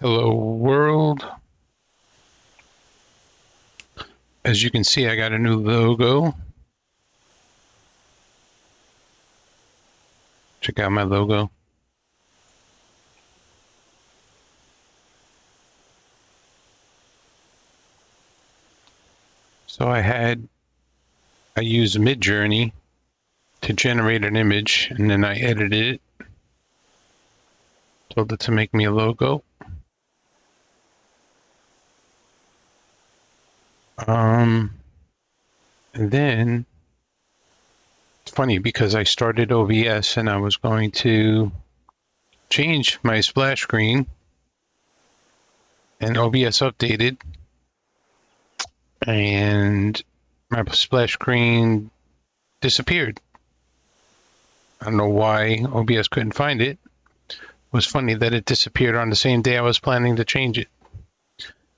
Hello world. As you can see, I got a new logo. Check out my logo. So I used Midjourney to generate an image, and then I edited it. Told it to make me a logo. And then it's funny because I started OBS and I was going to change my splash screen, and OBS updated, and my splash screen disappeared. I don't know why OBS couldn't find it. It was funny that it disappeared on the same day I was planning to change it.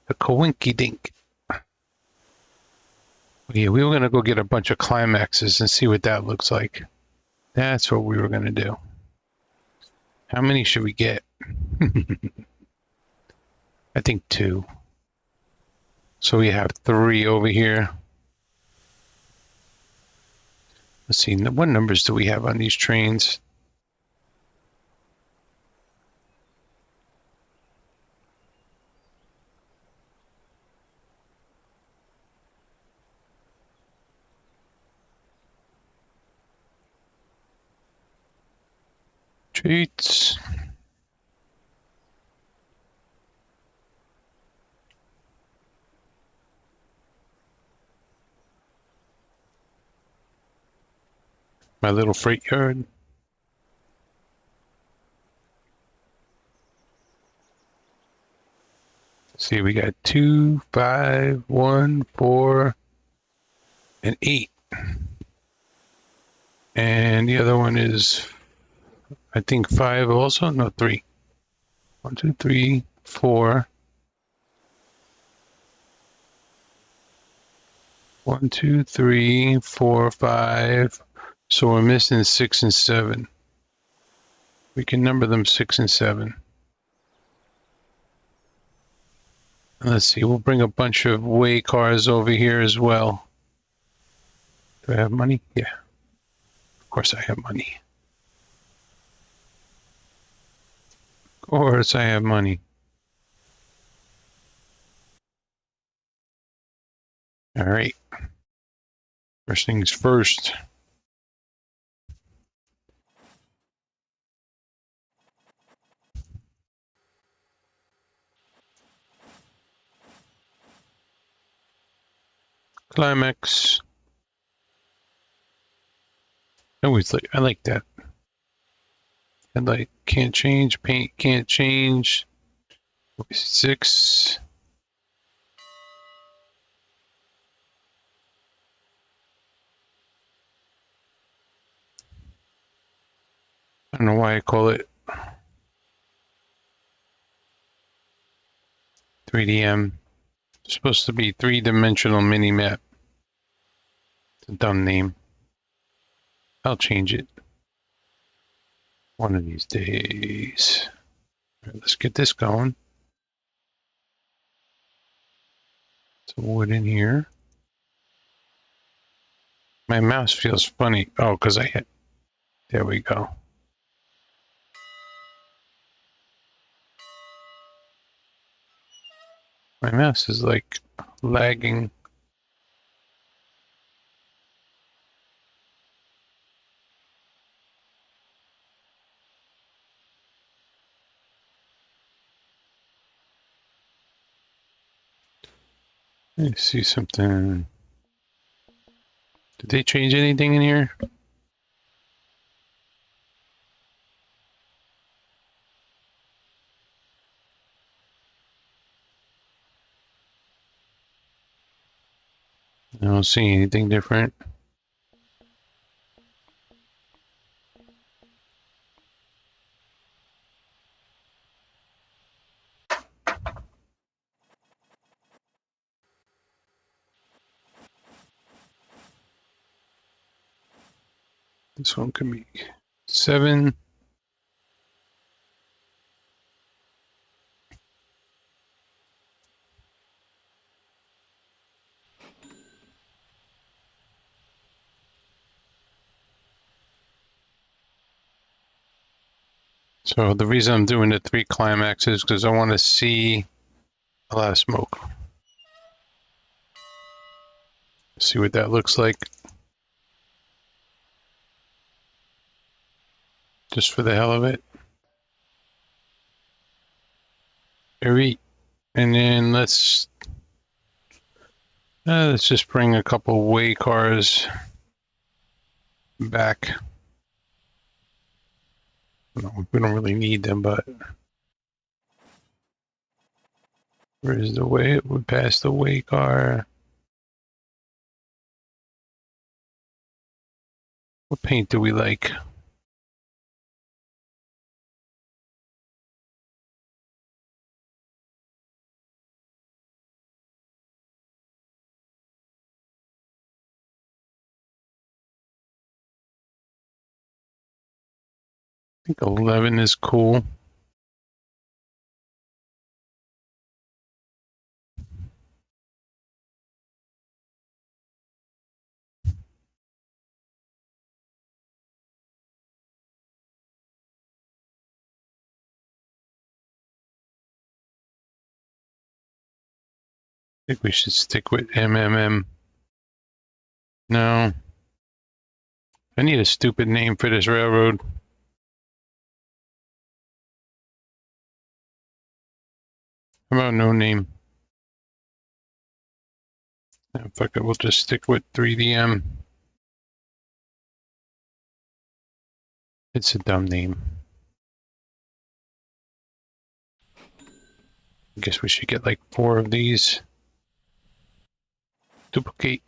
A coinky dink. Yeah, we were going to go get a bunch of climaxes and see what that looks like. That's what we were going to do. How many should we get? I think 2. So we have 3 over here. Let's see, what numbers do we have on these trains? Treats. My little freight yard. See, we got 2, 5, 1, 4, and 8. And the other one is, I think 5 also? No, 3. 1, 2, 3, 4. 1, 2, 3, 4, 5. So we're missing 6 and 7. We can number them 6 and 7. Let's see, we'll bring a bunch of way cars over here as well. Do I have money? Yeah. Of course I have money. Of course I have money. All right. First things first. Climax. I like that. Headlight can't change. Paint can't change. 6. I don't know why I call it 3DM. It's supposed to be 3-dimensional mini map. It's a dumb name. I'll change it one of these days. All right, let's get this going. Some wood in here. My mouse feels funny. Oh, because I hit. There we go. My mouse is like lagging. Let me see something. Did they change anything in here? I don't see anything different. This one can be 7. So the reason I'm doing the 3 climaxes is because I want to see a lot of smoke. See what that looks like. Just for the hell of it. Alright. And then let's just bring a couple way cars back. No, we don't really need them, but where's the way? It would pass the way car. What paint do we like? I think 11 is cool. I think we should stick with MMM. No. I need a stupid name for this railroad. How about no name? No, fuck it, we'll just stick with 3DM. It's a dumb name. I guess we should get like 4 of these. Duplicate.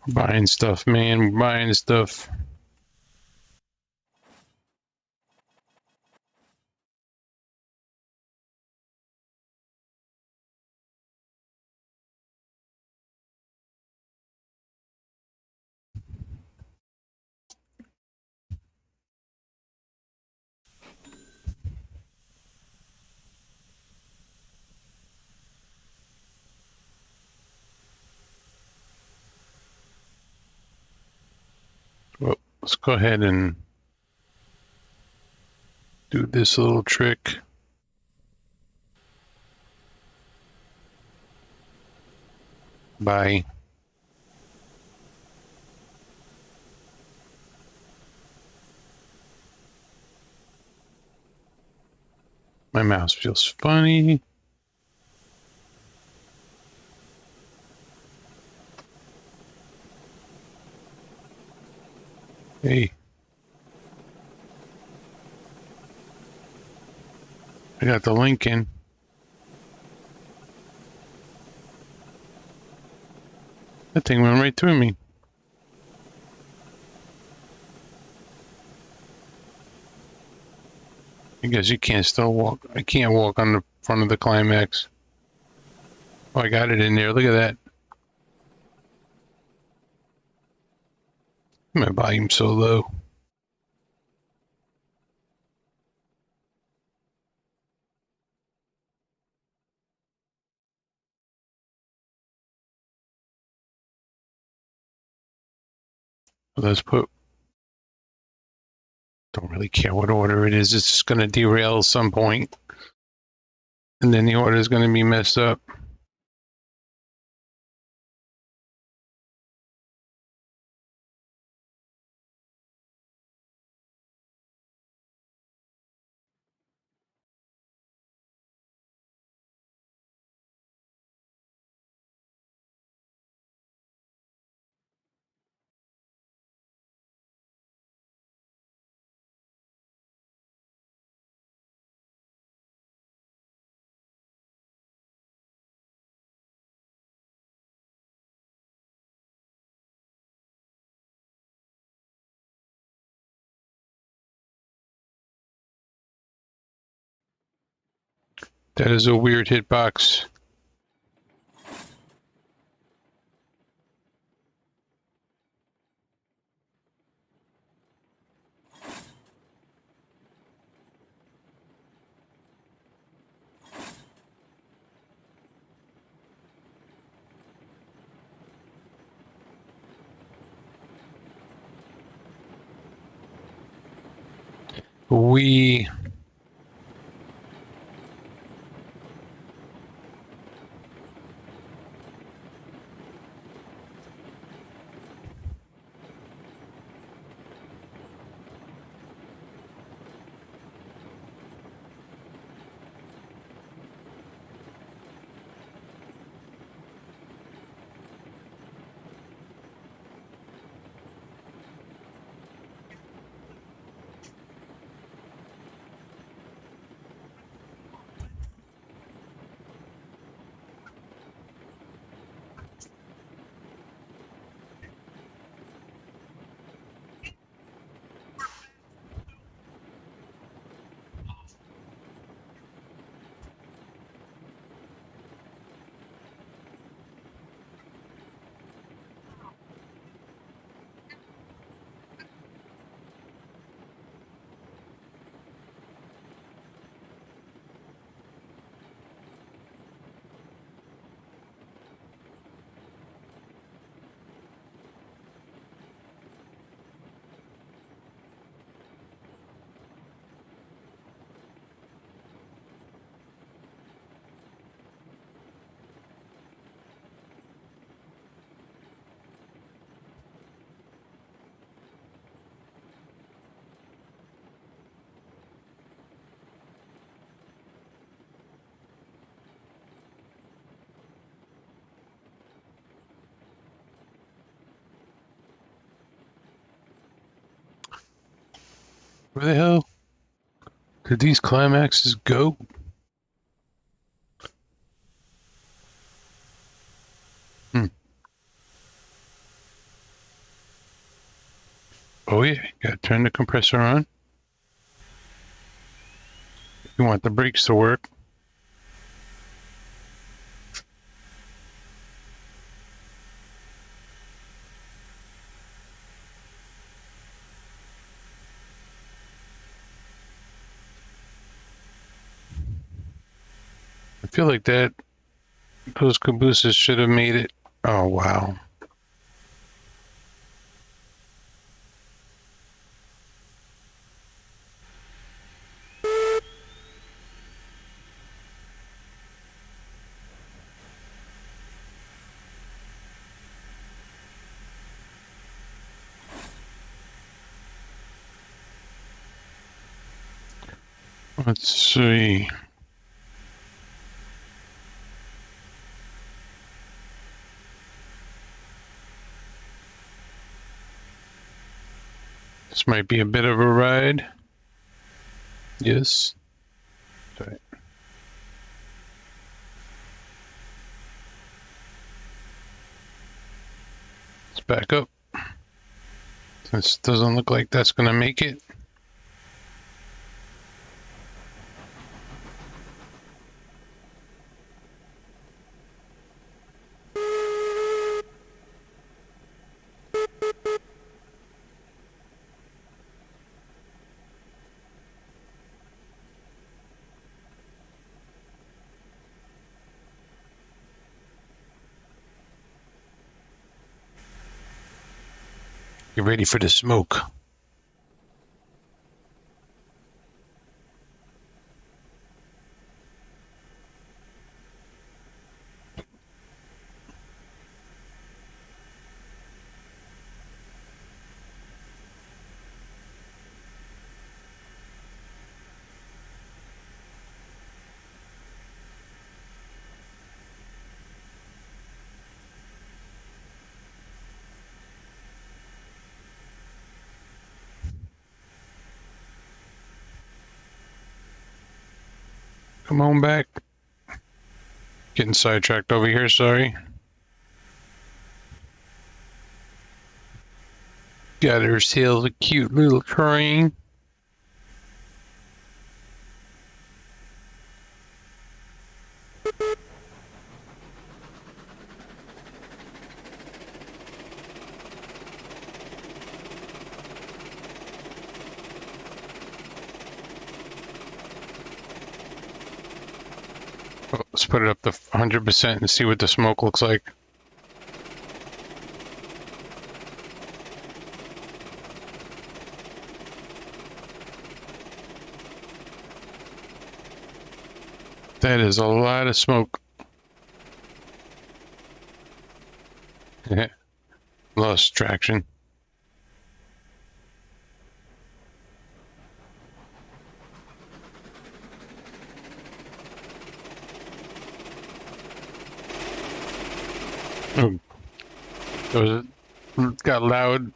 We're buying stuff, man. We're buying stuff. Well, let's go ahead and do this little trick. Bye. My mouse feels funny. Hey. I got the link in. That thing went right through me. I guess you can't still walk. I can't walk on the front of the climax. Oh, I got it in there. Look at that. My volume's so low. Let's put. Don't really care what order it is. It's just going to derail at some point, and then the order is going to be messed up. That is a weird hitbox. We where the hell did these climaxes go? Oh yeah, gotta turn the compressor on. If you want the brakes to work. I feel like those cabooses should have made it. Oh wow. Let's see. This might be a bit of a ride. Yes. Sorry. Let's back up. This doesn't look like that's gonna make it. Get ready for the smoke. Come on back. Getting sidetracked over here, sorry. Got ourselves a cute little train. Let's put it up to 100% and see what the smoke looks like. That is a lot of smoke. Lost traction. Oh, those got loud.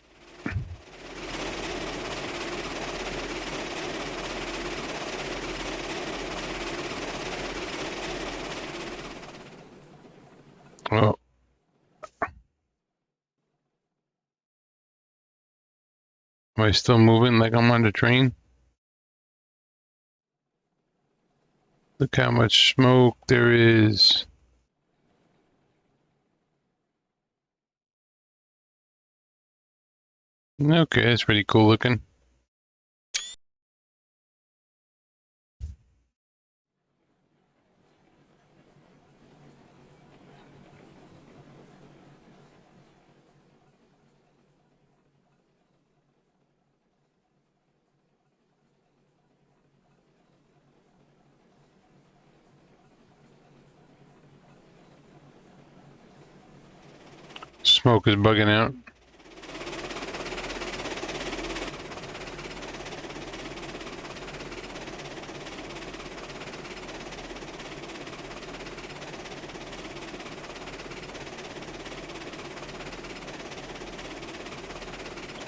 Oh. Am I still moving like I'm on the train? Look how much smoke there is. Okay, that's pretty cool looking. Smoke is bugging out.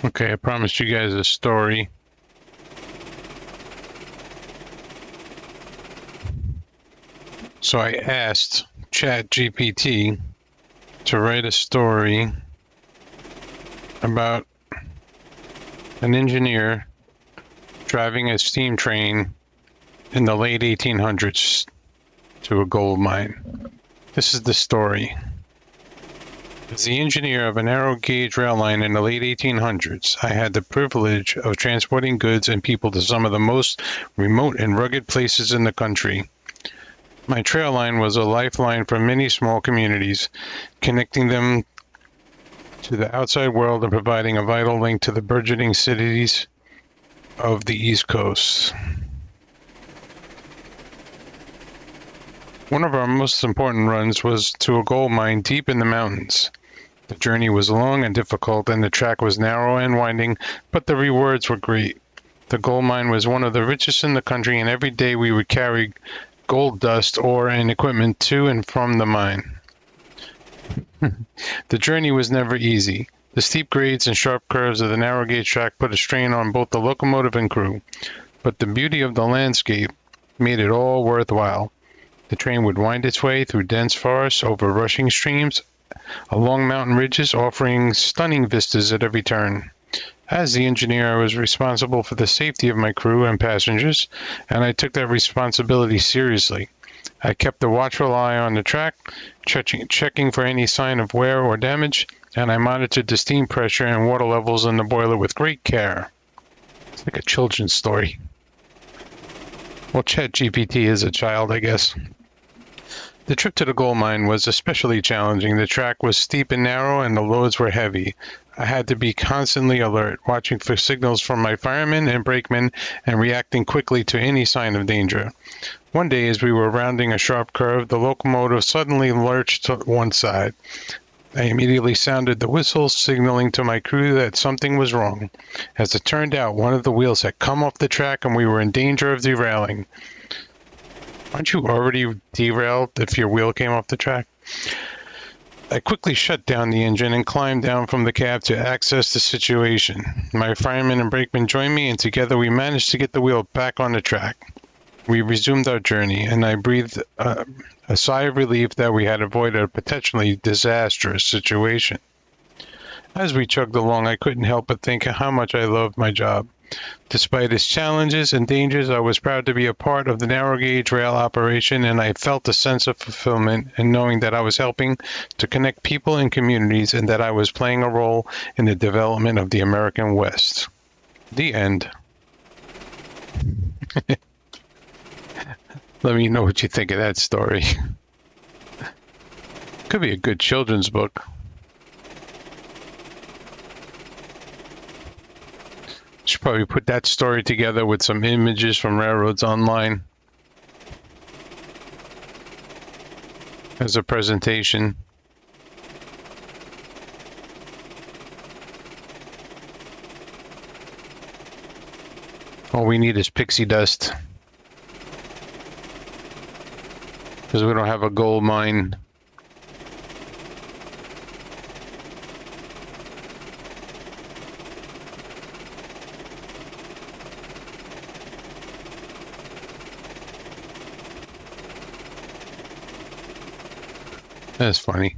Okay, I promised you guys a story. So I asked ChatGPT to write a story about an engineer driving a steam train in the late 1800s to a gold mine. This is the story. As the engineer of a narrow gauge rail line in the late 1800s, I had the privilege of transporting goods and people to some of the most remote and rugged places in the country. My trail line was a lifeline for many small communities, connecting them to the outside world and providing a vital link to the burgeoning cities of the East Coast. One of our most important runs was to a gold mine deep in the mountains. The journey was long and difficult, and the track was narrow and winding, but the rewards were great. The gold mine was one of the richest in the country, and every day we would carry gold dust, ore, and equipment to and from the mine. The journey was never easy. The steep grades and sharp curves of the narrow gauge track put a strain on both the locomotive and crew, but the beauty of the landscape made it all worthwhile. The train would wind its way through dense forests, over rushing streams, along mountain ridges, offering stunning vistas at every turn. As the engineer, I was responsible for the safety of my crew and passengers, and I took that responsibility seriously. I kept a watchful eye on the track, checking for any sign of wear or damage, and I monitored the steam pressure and water levels in the boiler with great care. It's like a children's story. Well, ChatGPT is a child, I guess. The trip to the gold mine was especially challenging. The track was steep and narrow, and the loads were heavy. I had to be constantly alert, watching for signals from my firemen and brakemen, and reacting quickly to any sign of danger. One day, as we were rounding a sharp curve, the locomotive suddenly lurched to one side. I immediately sounded the whistle, signaling to my crew that something was wrong. As it turned out, one of the wheels had come off the track, and we were in danger of derailing. Aren't you already derailed if your wheel came off the track? I quickly shut down the engine and climbed down from the cab to access the situation. My fireman and brakeman joined me, and together we managed to get the wheel back on the track. We resumed our journey, and I breathed a sigh of relief that we had avoided a potentially disastrous situation. As we chugged along, I couldn't help but think how much I loved my job. Despite its challenges and dangers, I was proud to be a part of the narrow gauge rail operation, and I felt a sense of fulfillment in knowing that I was helping to connect people and communities and that I was playing a role in the development of the American West. The end. Let me know what you think of that story. Could be a good children's book. Should probably put that story together with some images from railroads online as a presentation. All we need is pixie dust, because we don't have a gold mine. That's funny.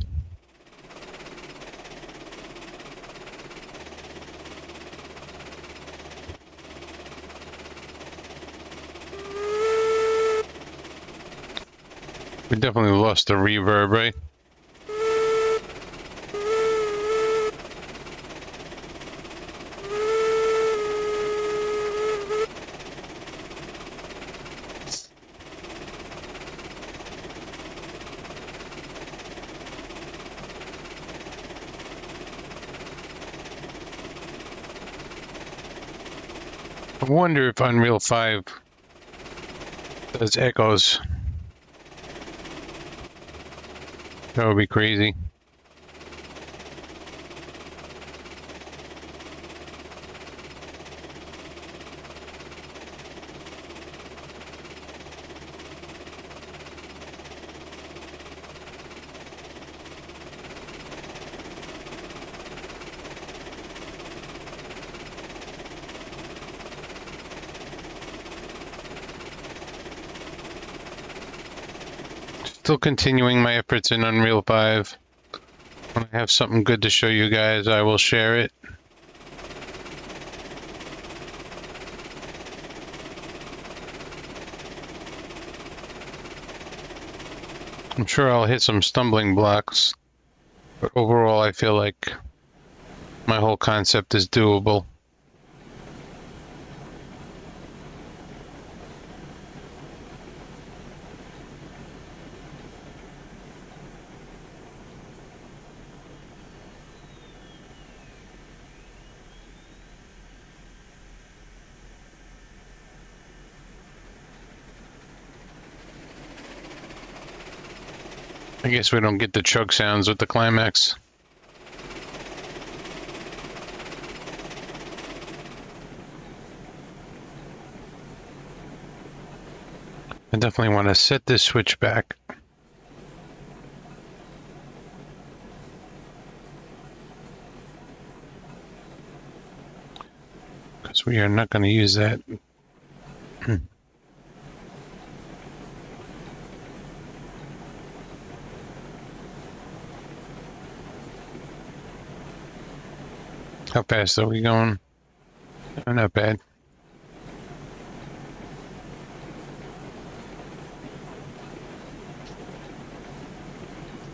We definitely lost the reverb, right? I wonder if Unreal 5 does echoes. That would be crazy. Still continuing my efforts in Unreal 5. When I have something good to show you guys, I will share it. I'm sure I'll hit some stumbling blocks, but overall I feel like my whole concept is doable. I guess we don't get the chug sounds with the climax. I definitely want to set this switch back. Because we are not going to use that. How fast are we going? Not bad.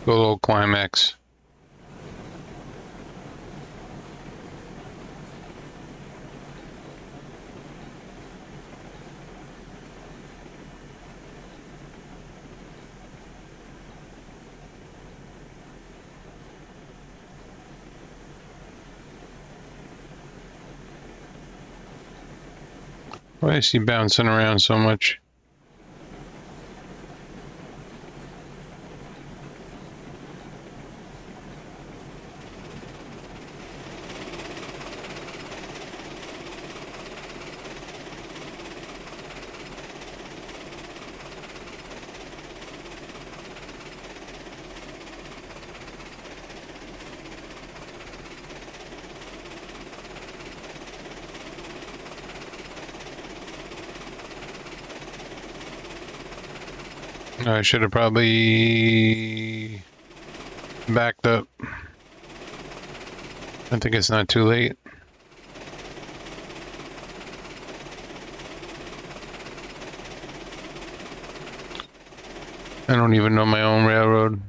Good old climax. Why is he bouncing around so much? I should have probably backed up. I think it's not too late. I don't even know my own railroad.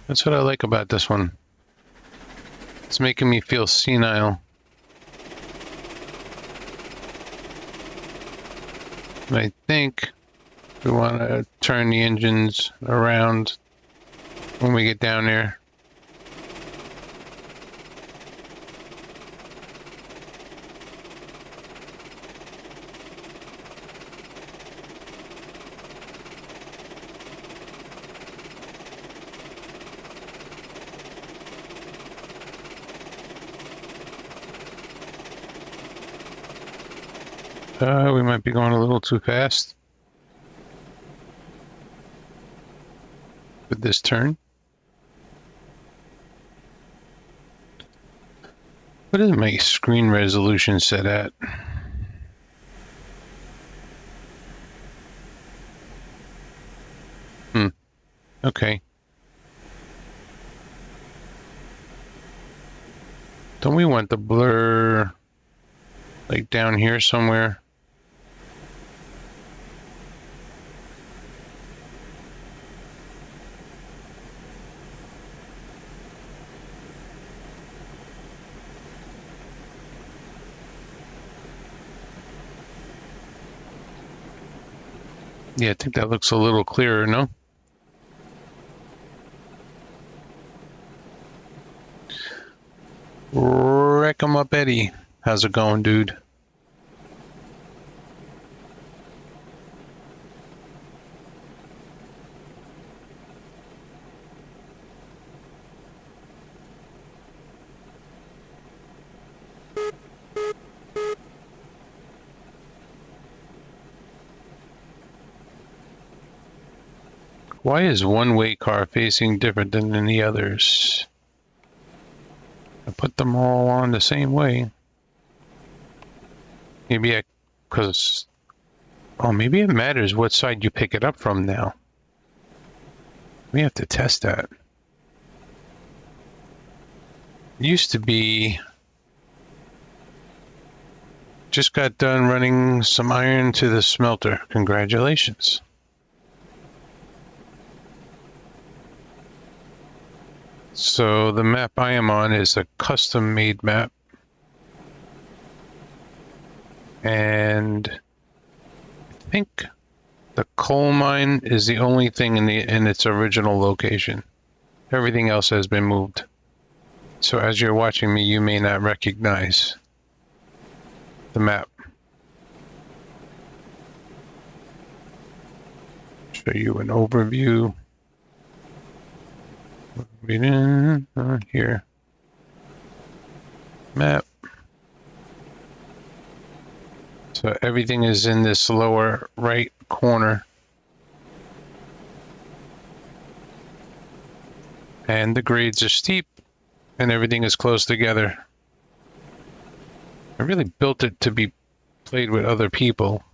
That's what I like about this one. It's making me feel senile. My think we want to turn the engines around when we get down there. We might be going a little too fast with this turn. What is my screen resolution set at? Okay. Don't we want the blur like down here somewhere? Yeah, I think that looks a little clearer, no? Wreck 'em up, Eddie. How's it going, dude? Why is one-way car facing different than the others? I put them all on the same way. Maybe maybe it matters what side you pick it up from now. We have to test that. It used to be, just got done running some iron to the smelter. Congratulations. So the map I am on is a custom made map. And I think the coal mine is the only thing in its original location. Everything else has been moved. So as you're watching me, you may not recognize the map. Show you an overview. Here. Map. So everything is in this lower right corner. And the grades are steep and everything is close together. I really built it to be played with other people,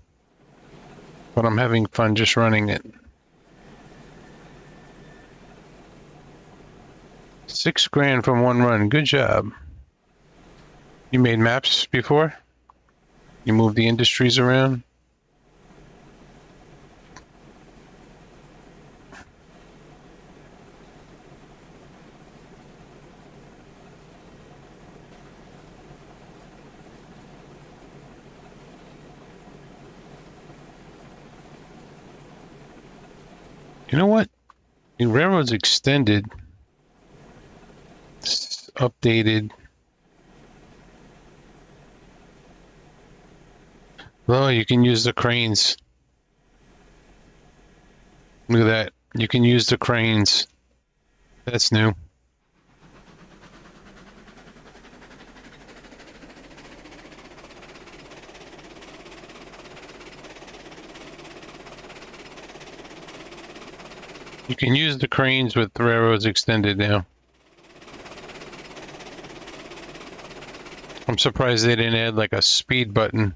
but I'm having fun just running it. 6 grand from one run. Good job. You made maps before? You moved the industries around? You know what? The railroad's extended. It's updated. Well, you can use the cranes. Look at that. You can use the cranes. That's new. You can use the cranes with the railroads extended now. I'm surprised they didn't add like a speed button.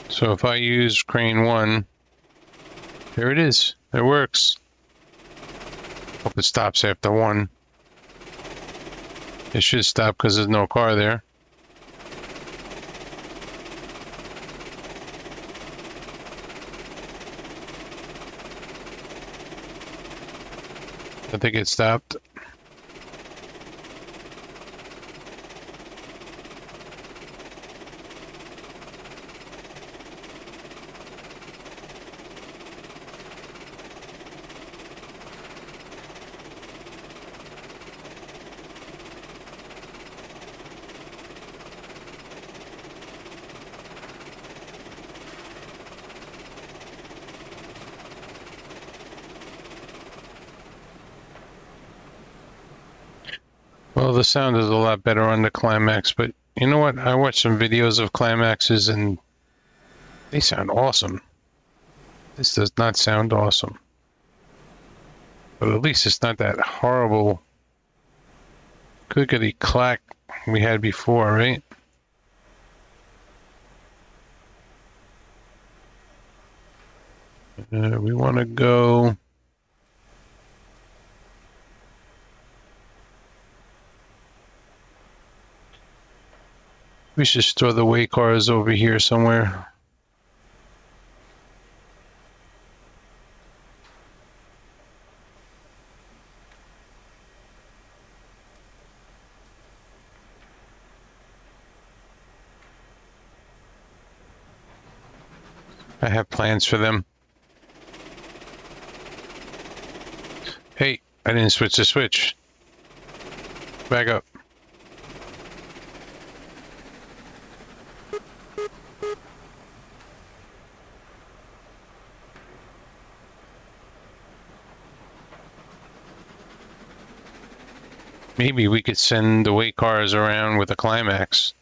So if I use crane 1, there it is. It works. Hope it stops after 1. It should stop because there's no car there. I think it stopped. Well, the sound is a lot better on the Climax, but you know what? I watched some videos of Climaxes and they sound awesome. This does not sound awesome. But at least it's not that horrible clickety clack we had before, right? We want to go. We should store the way cars over here somewhere. I have plans for them. Hey, I didn't switch the switch. Back up. Maybe we could send the weight cars around with a Climax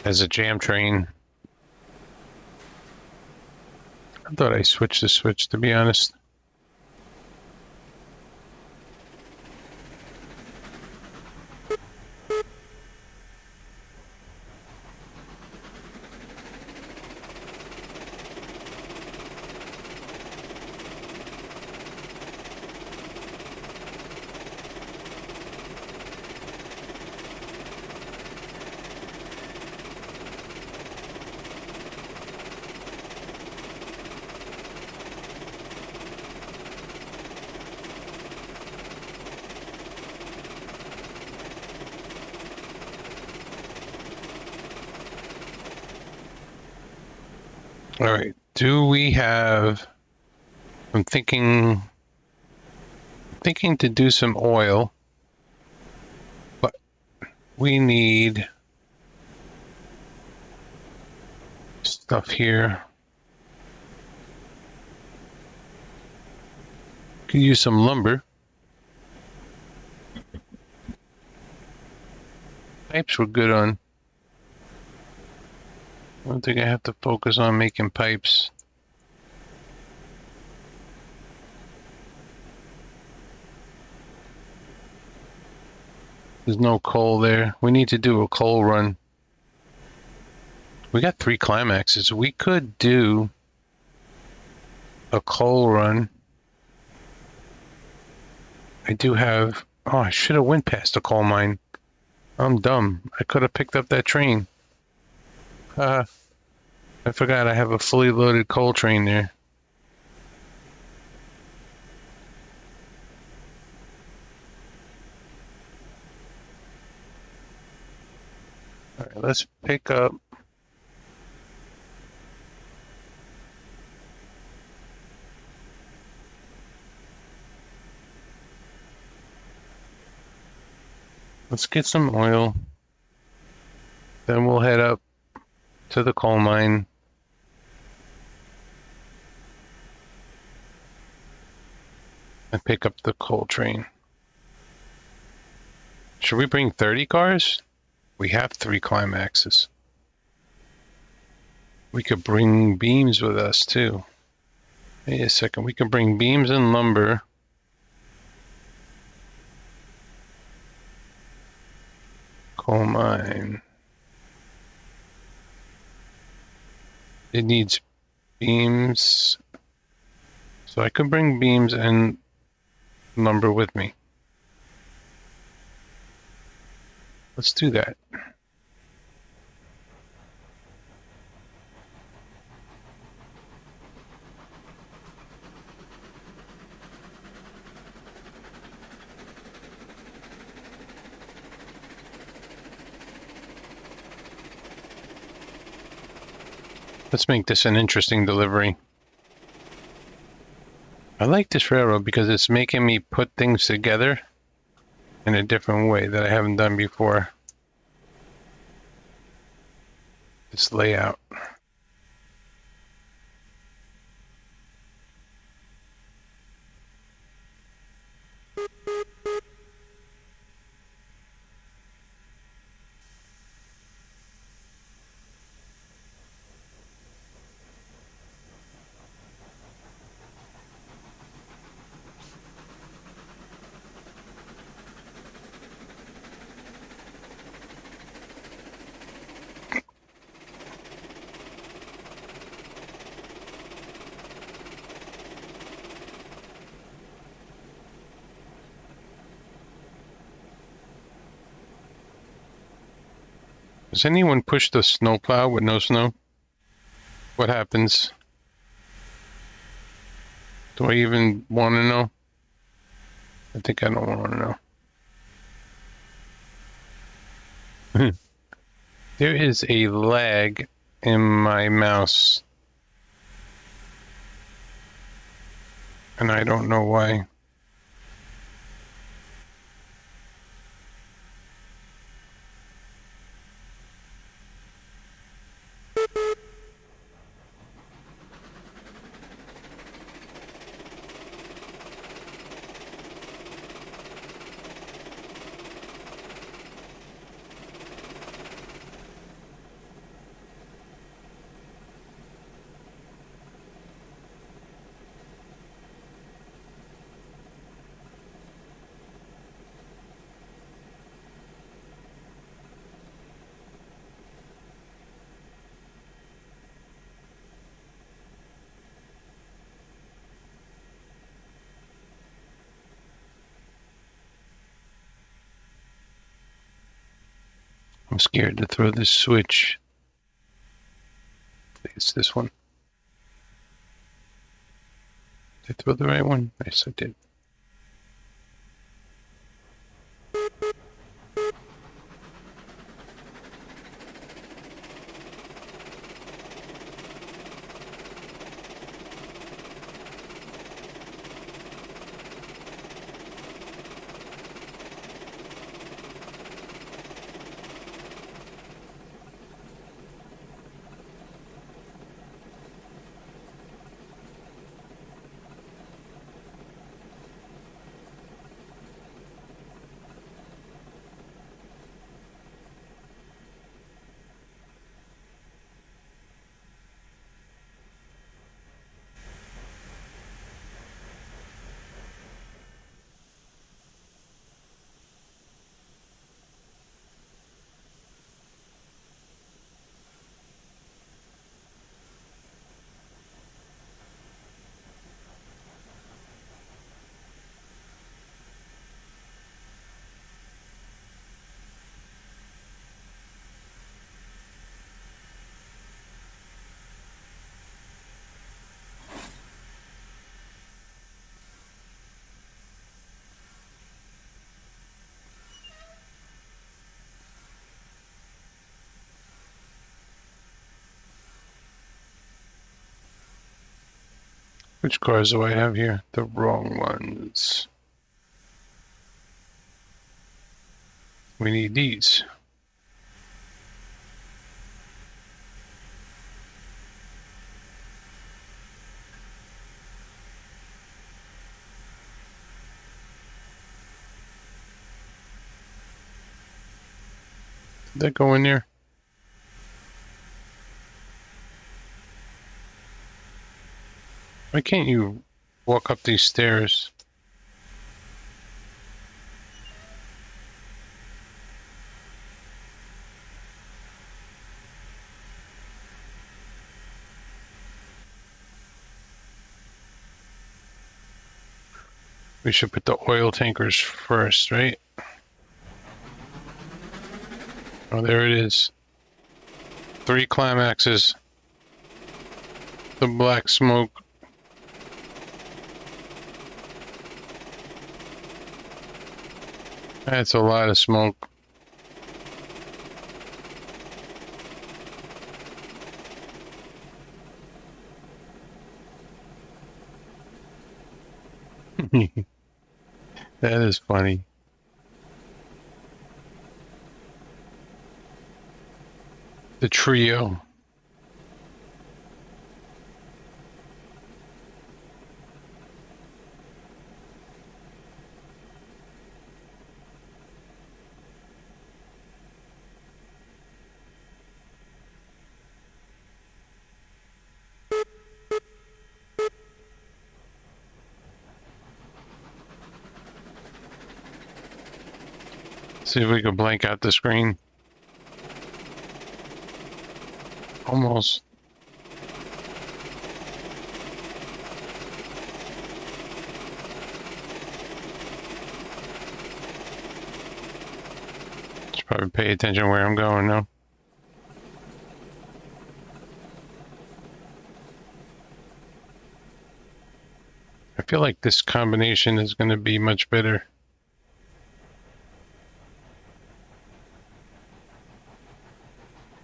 as a jam train. I thought I switched the switch, to be honest. All right. Do we have? I'm thinking to do some oil, but we need stuff here. Could use some lumber. Pipes were good on. I don't think I have to focus on making pipes. There's no coal there. We need to do a coal run. We got 3 Climaxes. We could do a coal run. I do have... Oh, I should have went past the coal mine. I'm dumb. I could have picked up that train. I forgot I have a fully loaded coal train there. All right, let's pick up. Let's get some oil. Then we'll head up to the coal mine. And pick up the coal train. Should we bring 30 cars? We have 3 Climaxes. We could bring beams with us too. Wait a second, we can bring beams and lumber. Coal mine. It needs beams. So I could bring beams and lumber with me. Let's do that. Let's make this an interesting delivery. I like this railroad because it's making me put things together in a different way that I haven't done before. This layout. Does anyone push the snowplow with no snow? What happens? Do I even want to know? I think I don't want to know. There is a lag in my mouse, and I don't know why. I'm scared to throw this switch. It's this one. Did I throw the right one? Yes, I did. Which cars do I have here? The wrong ones. We need these. Did that go in there? Why can't you walk up these stairs? We should put the oil tankers first, right? Oh, there it is. 3 climaxes. The black smoke. That's a lot of smoke. That is funny. The trio. See if we can blank out the screen. Almost. Should probably pay attention where I'm going now. I feel like this combination is going to be much better.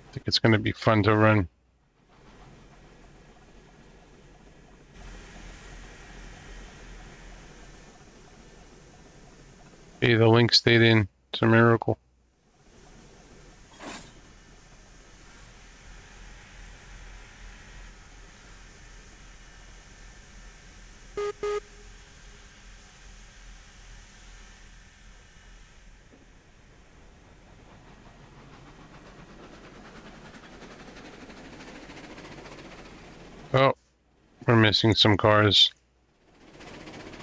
I think it's going to be fun to run. Hey, the link stayed in. It's a miracle. Oh, we're missing some cars.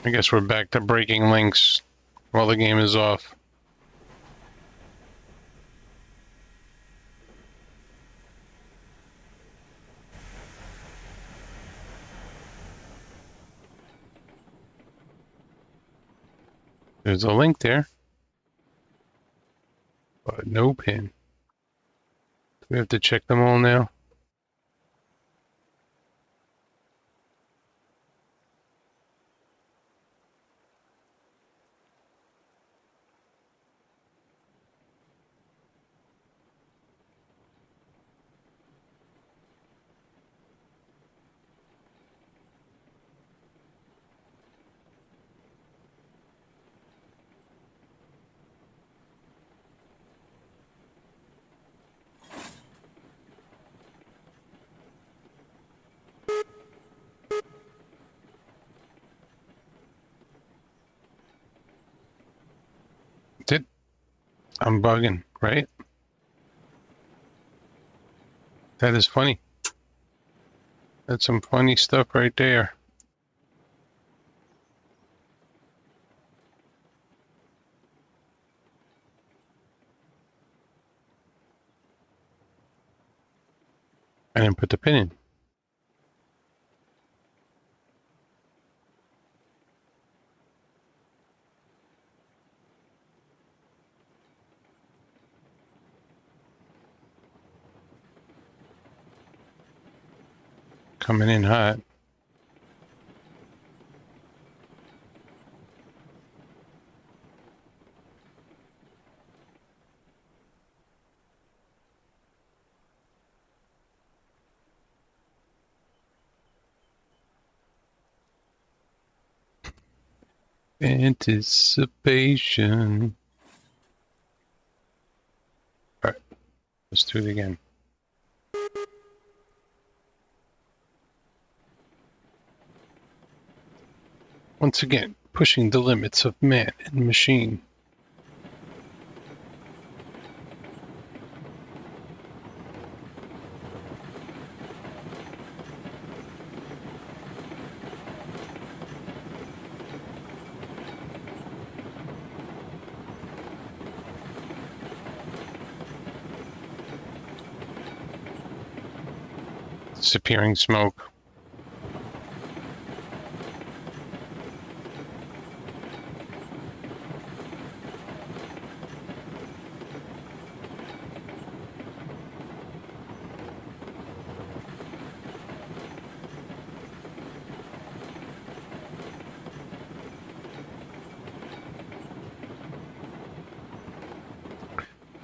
I guess we're back to breaking links while the game is off. There's a link there, but no pin. Do we have to check them all now? Did I'm bugging, right? That is funny. That's some funny stuff right there. I didn't put the pin in. Coming in hot. Anticipation. All right, let's do it again. Once again, pushing the limits of man and machine. Disappearing smoke.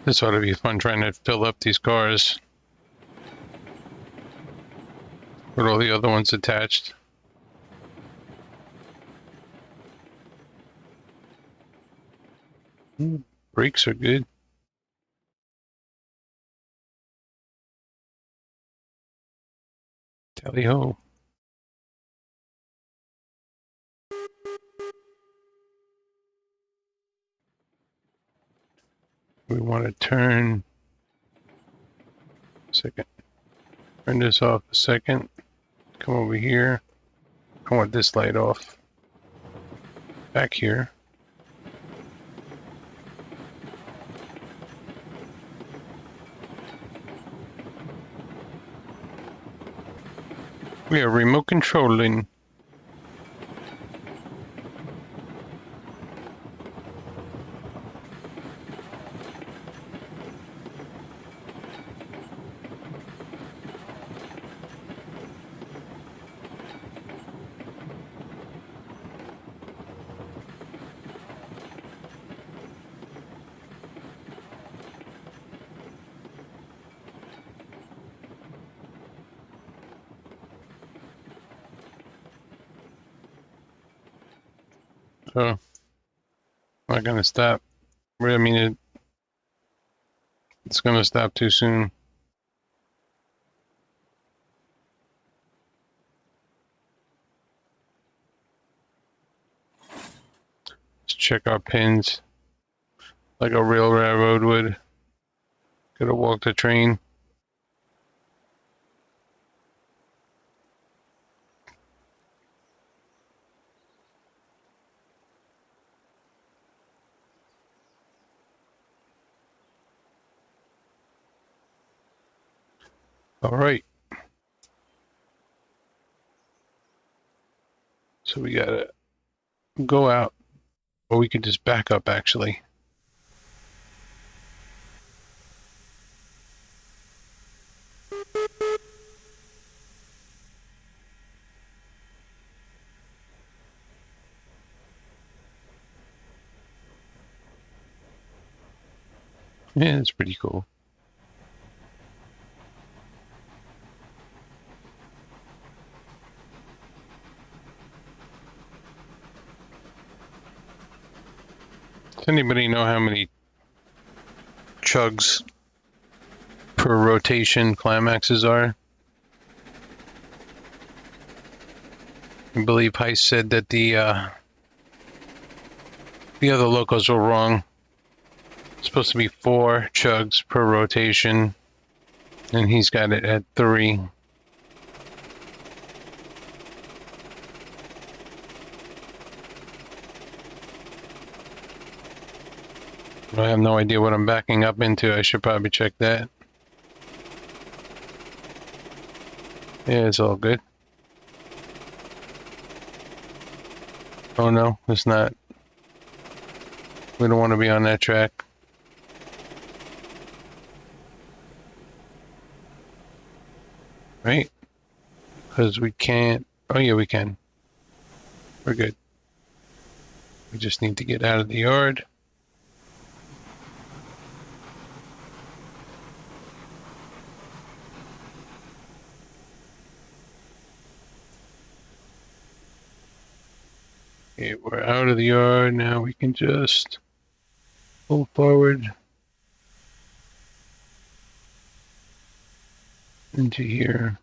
This ought to be fun trying to fill up these cars with all the other ones attached. Brakes are good. Tally ho. We want to turn turn this off a second. Come over here. I want this light off. Back here. We are remote controlling. So, I'm not gonna stop. I mean, it's gonna stop too soon. Let's check our pins like a real railroad would. Gotta walk the train. All right. So we gotta go out, or we could just back up actually. Yeah, it's pretty cool. Does anybody know how many chugs per rotation climaxes are? I believe Heist said that the other locals were wrong. It's supposed to be 4 chugs per rotation, and he's got it at 3. I have no idea what I'm backing up into. I should probably check that. Yeah, it's all good. Oh no, it's not. We don't want to be on that track. Right? Because we can't. Oh yeah, we can. We're good. We just need to get out of the yard. Okay, we're out of the yard. Now we can just pull forward into here.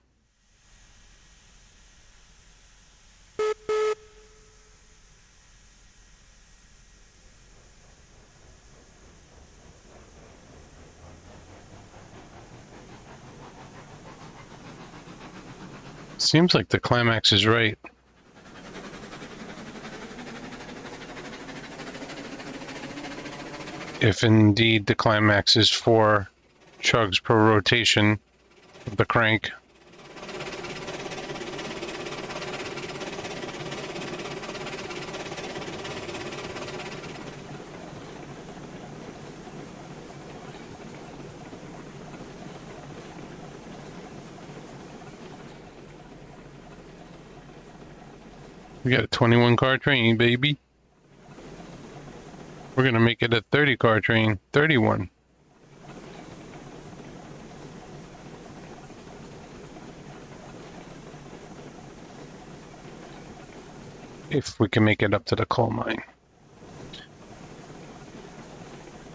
Seems like the climax is right. If indeed the climax is 4 chugs per rotation of the crank. We got a 21 car train, baby. We're gonna make it a 30 car train. 31. If we can make it up to the coal mine.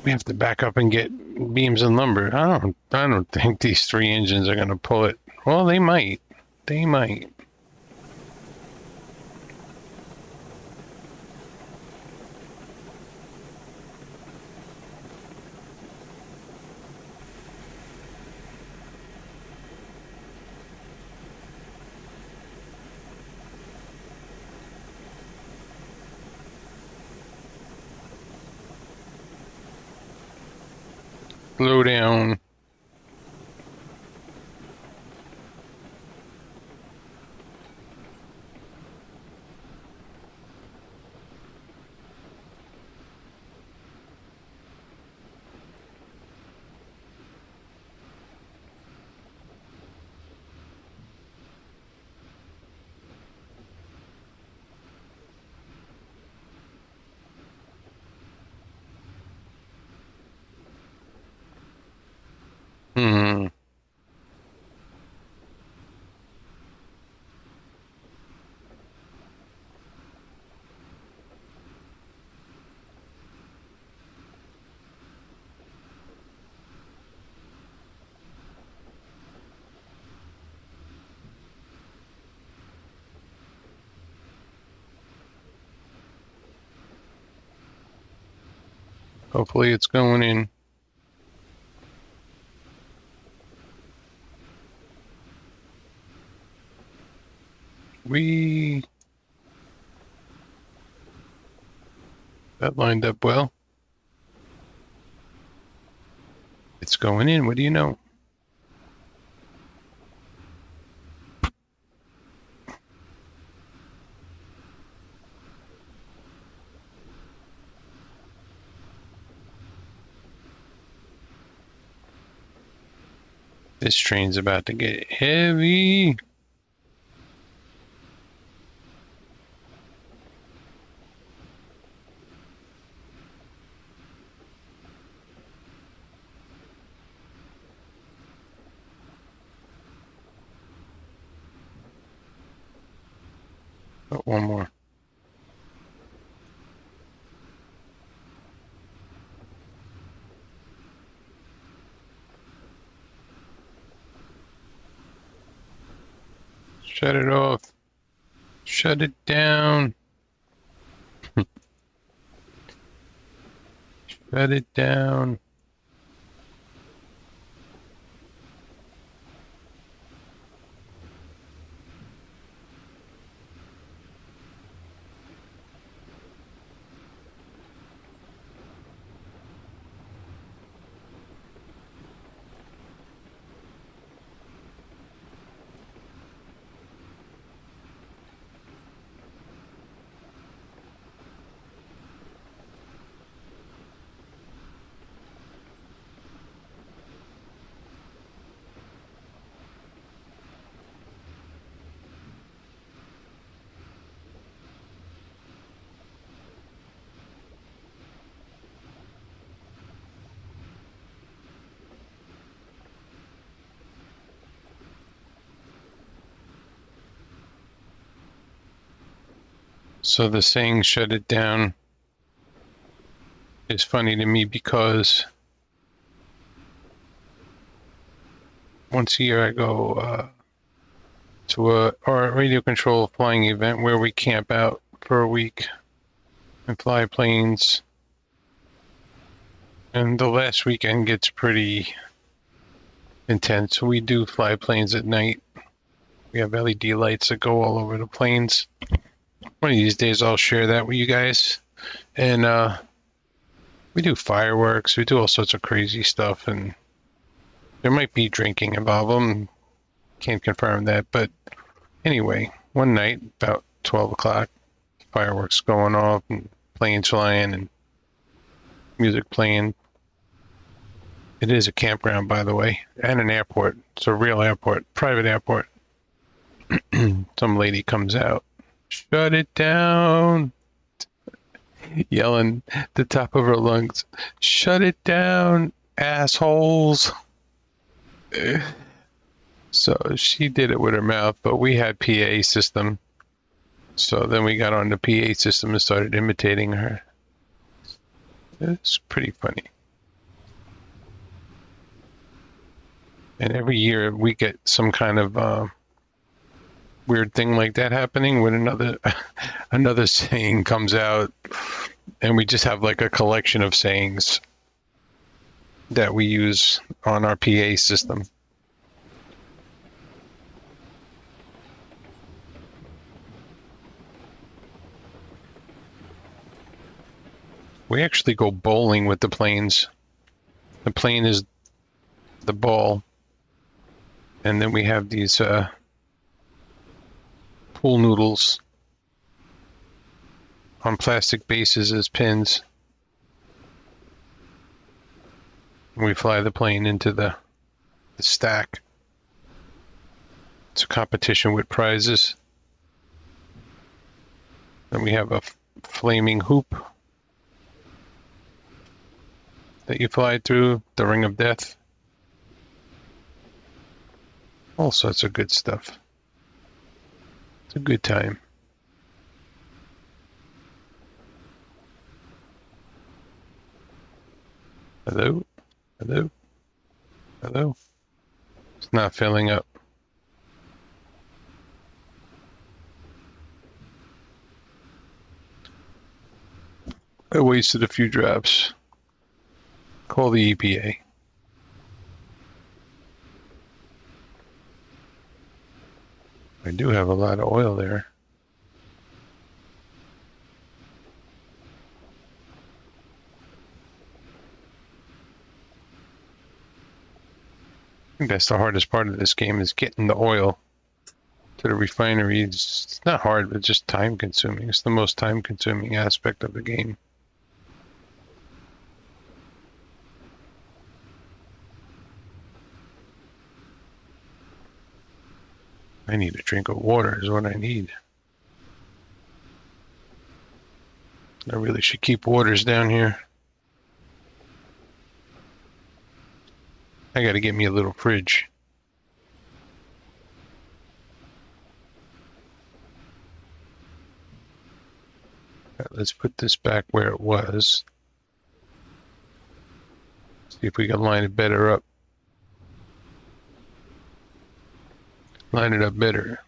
We have to back up and get beams and lumber. I don't think these three engines are gonna pull it. Well, they might. They might. Slow down. Hmm. Hopefully it's going in. That lined up well. It's going in. What do you know? This train's about to get heavy. Oh, one more. Shut it off. Shut it down. Shut it down. So the saying "shut it down" is funny to me because once a year I go to a radio control flying event where we camp out for a week and fly planes. And the last weekend gets pretty intense. We do fly planes at night. We have LED lights that go all over the planes. One of these days I'll share that with you guys. And we do fireworks. We do all sorts of crazy stuff. And there might be drinking involved. Can't confirm that. But anyway, one night, about 12 o'clock, fireworks going off and planes flying and music playing. It is a campground, by the way, and an airport. It's a real airport, private airport. Some lady comes out, shut it down, yelling at the top of her lungs, shut it down, assholes. So she did it with her mouth, but we had PA system. So then we got on the PA system and started imitating her. It's pretty funny. And every year we get some kind of weird thing like that happening when another saying comes out, and we just have like a collection of sayings that we use on our PA system. We actually go bowling with the planes. The plane is the ball, and then we have these pool noodles on plastic bases as pins. And we fly the plane into the stack. It's a competition with prizes. Then we have a flaming hoop that you fly through, the ring of death. All sorts of good stuff. It's a good time. Hello? Hello? Hello? It's not filling up. I wasted a few drops. Call the EPA. I do have a lot of oil there. I think that's the hardest part of this game, is getting the oil to the refinery. It's not hard, but just time consuming. It's the most time consuming aspect of the game. I need a drink of water is what I need. I really should keep waters down here. I gotta get me a little fridge. Let's put this back where it was. See if we can line it better up. Line it up better.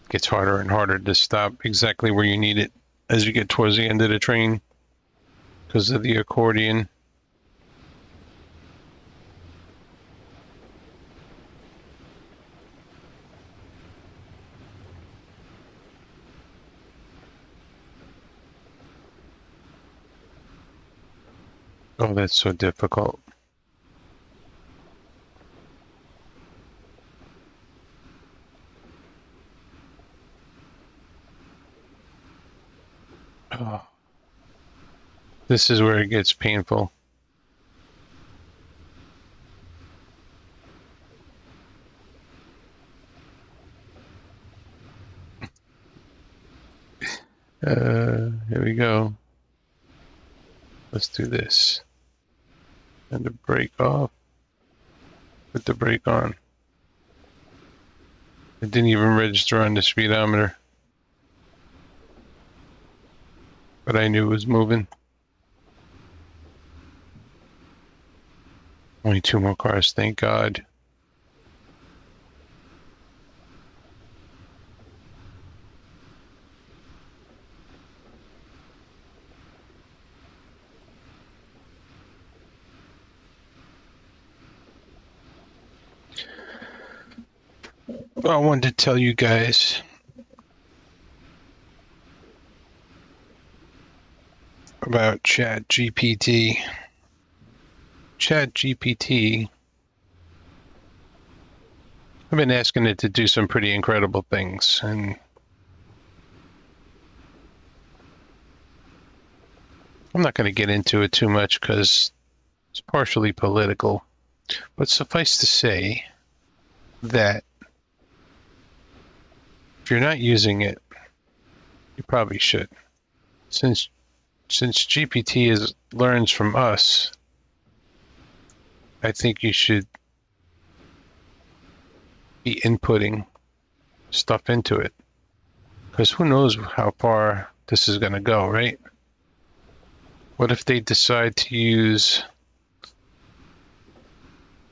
Gets harder and harder to stop exactly where you need it as you get towards the end of the train because of the accordion. Oh, that's so difficult. Oh, this is where it gets painful. Here we go. Let's do this. And the brake off. Put the brake on. It didn't even register on the speedometer. But I knew it was moving. Only 2 more cars, thank God. I wanted to tell you guys about ChatGPT. ChatGPT, I've been asking it to do some pretty incredible things, and I'm not going to get into it too much because it's partially political, but suffice to say that if you're not using it, you probably should. Since GPT learns from us, I think you should be inputting stuff into it. Because who knows how far this is going to go, right? What if they decide to use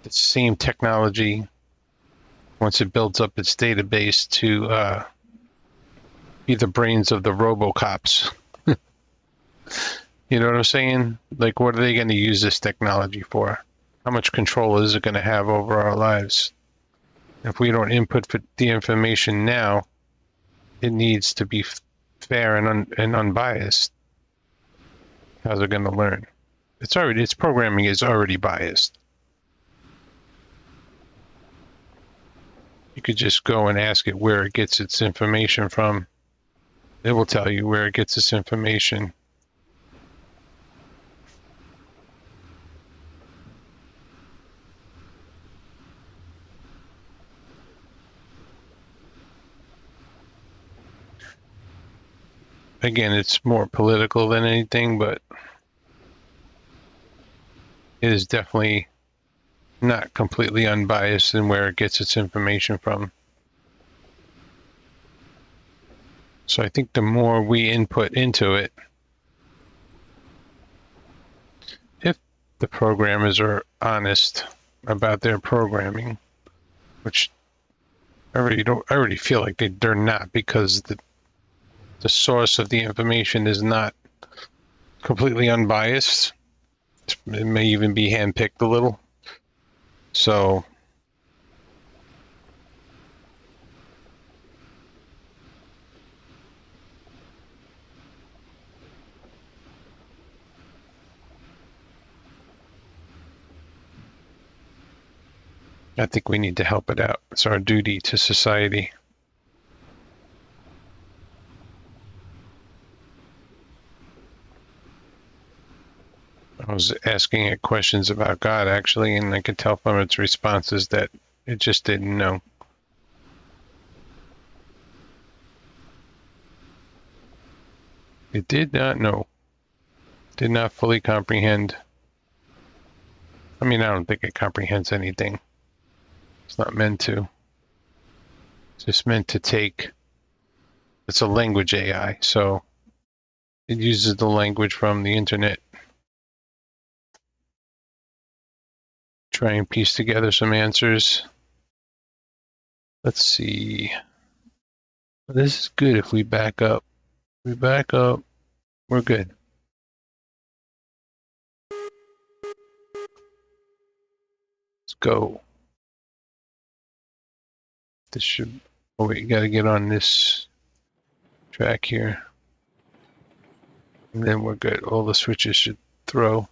the same technology once it builds up its database to be the brains of the RoboCops? You know what I'm saying? Like, what are they going to use this technology for? How much control is it going to have over our lives? If we don't input the information now, it needs to be fair and unbiased. How's it going to learn? Its programming is already biased. You could just go and ask it where it gets its information from. It will tell you where it gets its information. Again, it's more political than anything, but it is definitely not completely unbiased in where it gets its information from. So I think the more we input into it, if the programmers are honest about their programming, which I already feel like they're not, because the source of the information is not completely unbiased. It may even be handpicked a little. So I think we need to help it out. It's our duty to society. I was asking it questions about God, actually, and I could tell from its responses that it just didn't know. It did not know. Did not fully comprehend. I mean, I don't think it comprehends anything. It's not meant to. It's just meant to take. It's a language AI, so it uses the language from the internet. Try and piece together some answers. Let's see. This is good if we back up. We back up, we're good. Let's go. This should, oh wait, you gotta get on this track here. And then we're good. All the switches should throw.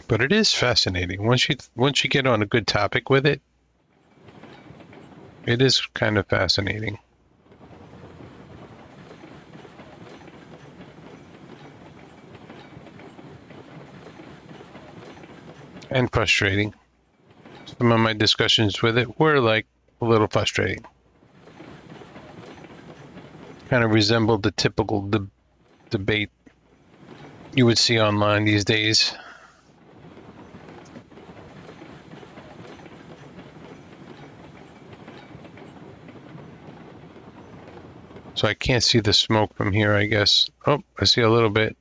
But it is fascinating. Once you get on a good topic with it, it is kind of fascinating. And frustrating. Some of my discussions with it were like a little frustrating. Kind of resembled the typical debate you would see online these days. So I can't see the smoke from here, I guess. Oh, I see a little bit.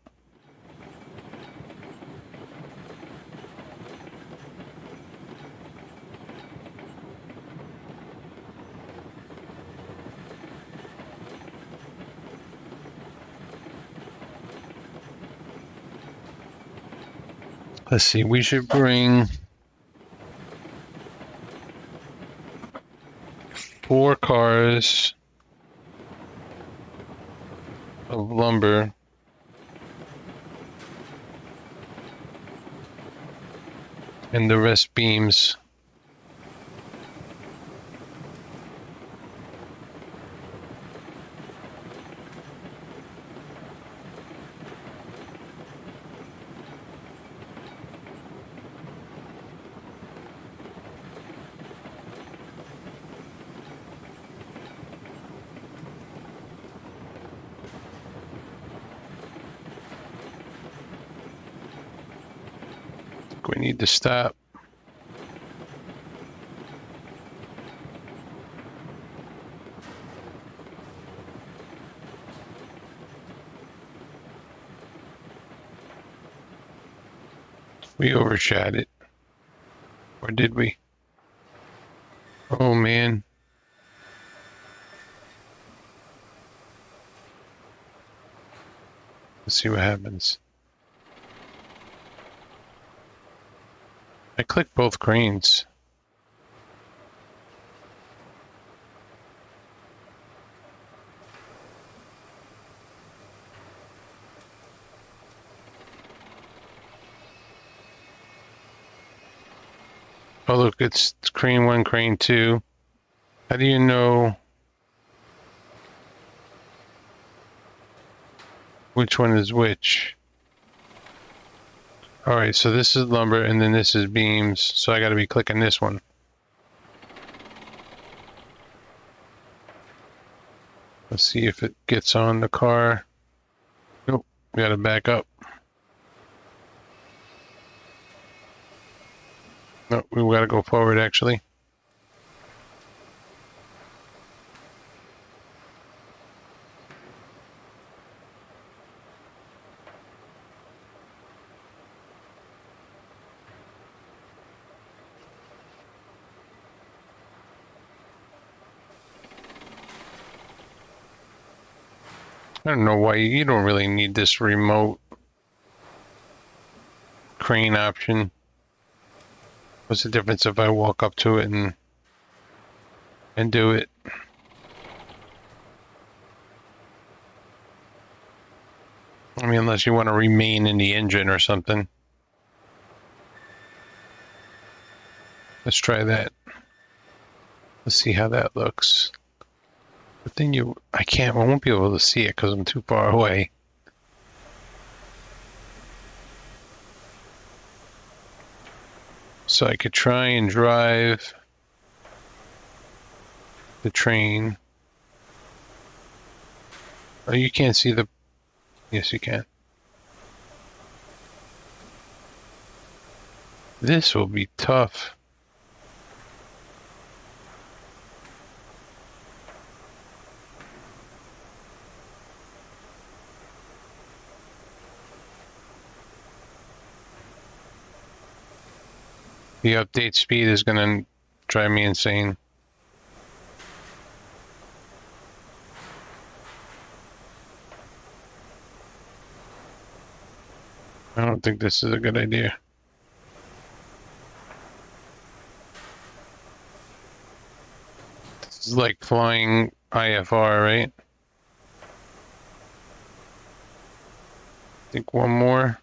Let's see, we should bring 4 cars of lumber and the rest beams. we need to stop. We overshot it. Or did we? Oh man. Let's see what happens. I clicked both cranes. Oh look, it's crane 1, crane 2. How do you know which one is which? Alright, so this is lumber and then this is beams, so I gotta be clicking this one. Let's see if it gets on the car. Nope, we gotta back up. Nope, we gotta go forward actually. I don't know why you don't really need this remote crane option. What's the difference if I walk up to it and do it? I mean, unless you want to remain in the engine or something. Let's try that. Let's see how that looks. But then I won't be able to see it because I'm too far away. So I could try and drive the train. Oh, you can't see the... Yes, you can. This will be tough. The update speed is going to drive me insane. I don't think this is a good idea. This is like flying IFR, right? I think one more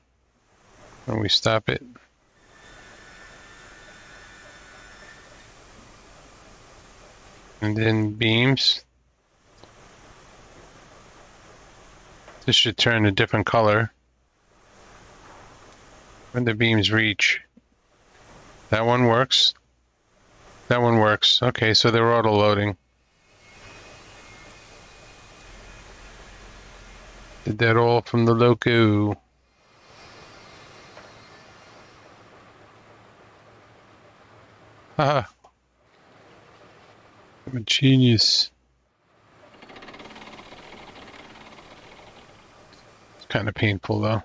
and we stop it. And then beams. This should turn a different color when the beams reach. That one works. That one works. Okay, so they're auto loading. Did that all from the loco. Haha. I'm a genius. It's kind of painful though.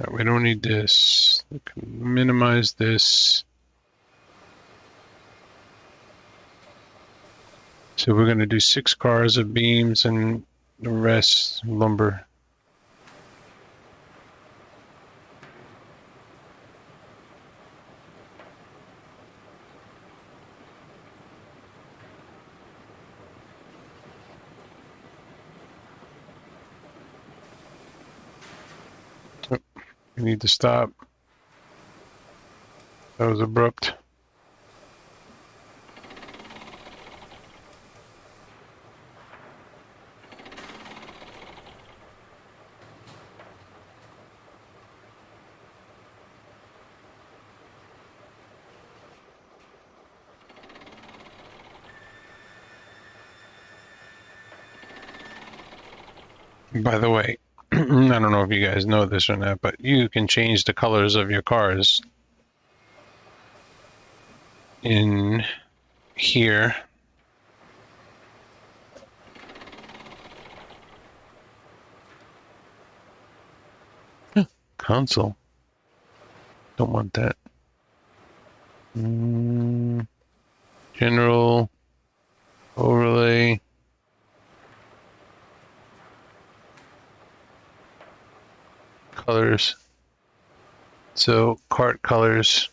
We don't need this. We can minimize this. So we're going to do 6 cars of beams and the rest lumber. Oh, we need to stop. That was abrupt. By the way, I don't know if you guys know this or not, but you can change the colors of your cars in here. Console. Don't want that. General overlay. Colors. So cart colors.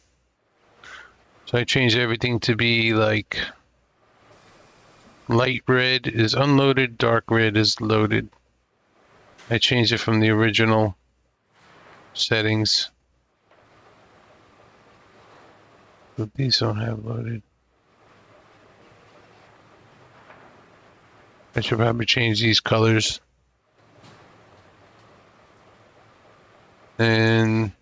So I changed everything to be like light red is unloaded, dark red is loaded. I changed it from the original settings. But these don't have loaded. I should probably change these colors. And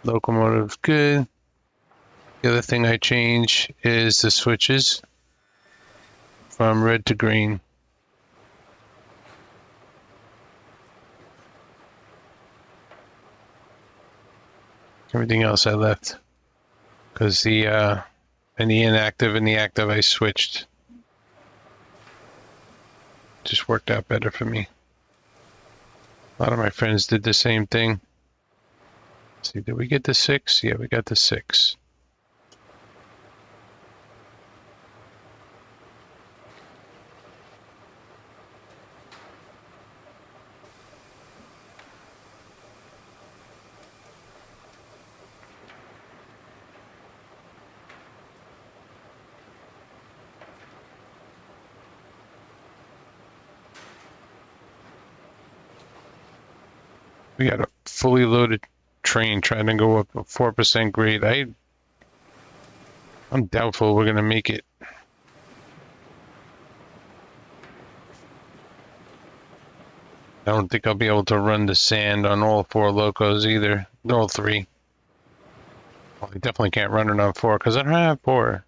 locomotive good. The other thing I change is the switches from red to green. Everything else I left because the inactive and the active I switched. Just worked out better for me. A lot of my friends did the same thing. Let's see, did we get the 6? Yeah, we got the 6. We got a fully loaded train trying to go up a 4% grade. I'm doubtful we're gonna make it. I don't think I'll be able to run the sand on all 4 locos either. All 3. Well, I definitely can't run it on 4 because I don't have 4.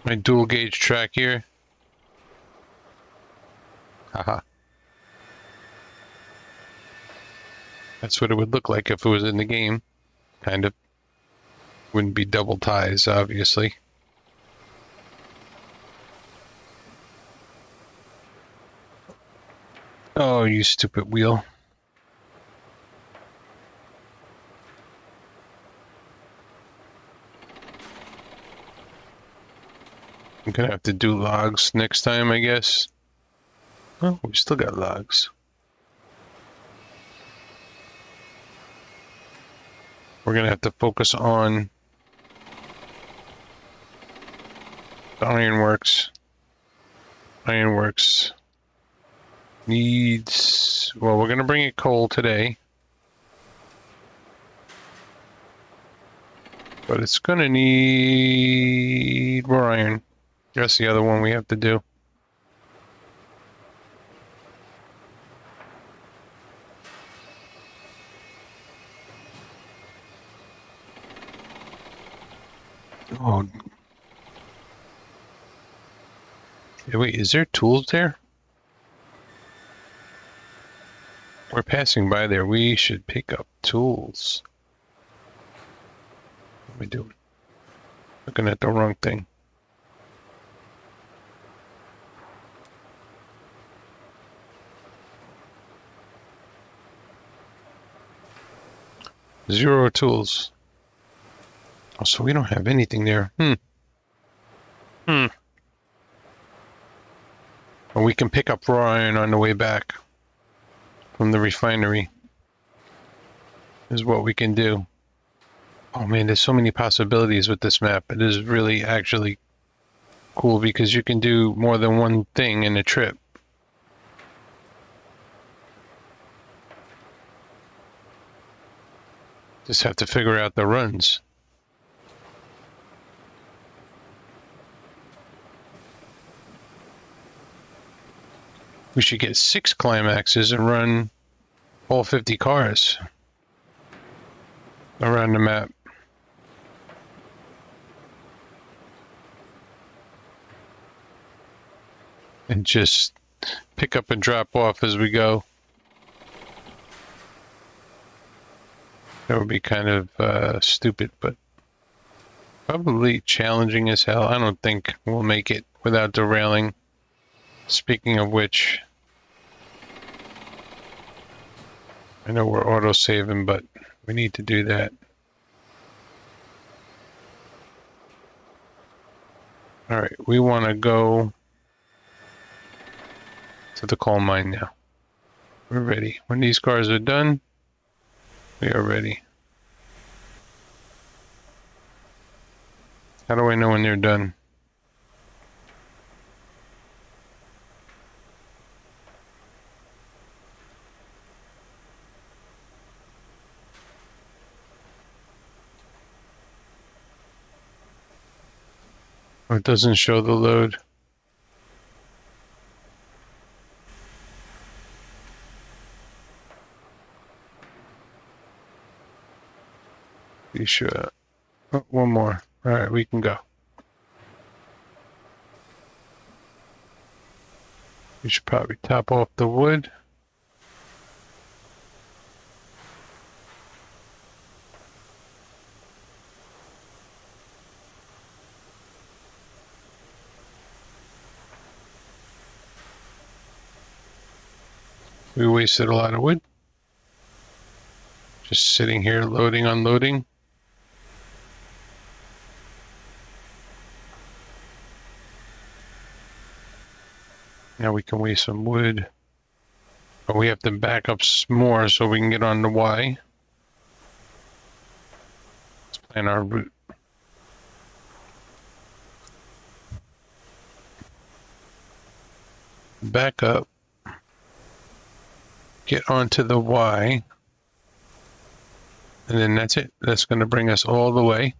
My dual gauge track here. Haha. That's what it would look like if it was in the game. Kind of. Wouldn't be double ties, obviously. Oh, you stupid wheel. I'm gonna have to do logs next time, I guess. Oh, we still got logs. We're gonna have to focus on the ironworks. Ironworks needs, well, we're gonna bring it coal today. But it's gonna need more iron. That's the other one we have to do. Oh. Wait, is there tools there? We're passing by there. We should pick up tools. What are we doing? Looking at the wrong thing. Zero tools. Oh, so we don't have anything there. Well, we can pick up raw iron on the way back from the refinery. Is what we can do. Oh man, there's so many possibilities with this map. It is really actually cool because you can do more than one thing in a trip. Just have to figure out the runs. We should get 6 climaxes and run all 50 cars around the map. And just pick up and drop off as we go. That would be kind of stupid, but probably challenging as hell. I don't think we'll make it without derailing. Speaking of which, I know we're auto-saving, but we need to do that. Alright, we want to go to the coal mine now. We're ready. When these cars are done, we are ready. How do I know when they're done? Oh, it doesn't show the load. You should. Oh, one more. Alright, we can go. We should probably top off the wood. We wasted a lot of wood. Just sitting here loading, unloading. Now we can waste some wood. But we have to back up more so we can get on the Y. Let's plan our route. Back up. Get onto the Y. And then that's it. That's going to bring us all the way.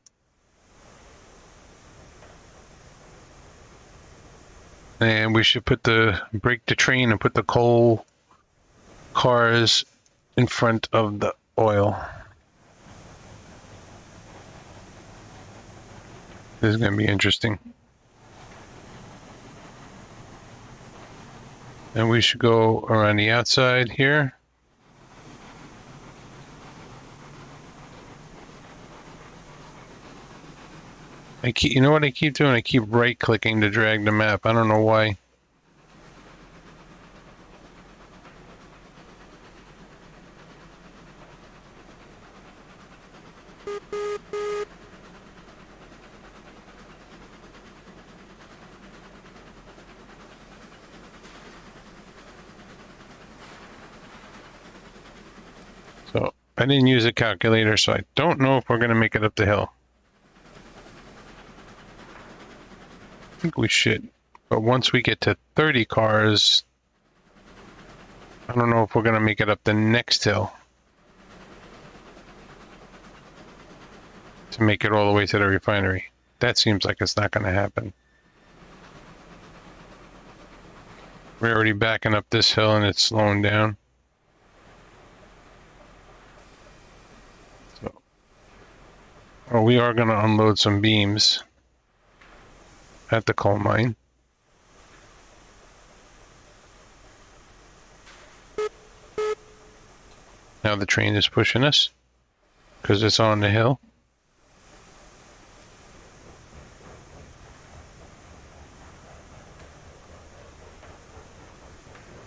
And we should break the train and put the coal cars in front of the oil. This is going to be interesting. And we should go around the outside here. You know what I keep doing? I keep right-clicking to drag the map. I don't know why. So I didn't use a calculator, so I don't know if we're going to make it up the hill. I think we should. But once we get to 30 cars, I don't know if we're going to make it up the next hill. To make it all the way to the refinery. That seems like it's not going to happen. We're already backing up this hill and it's slowing down. So, well, we are going to unload some beams at the coal mine. Now the train is pushing us because it's on the hill.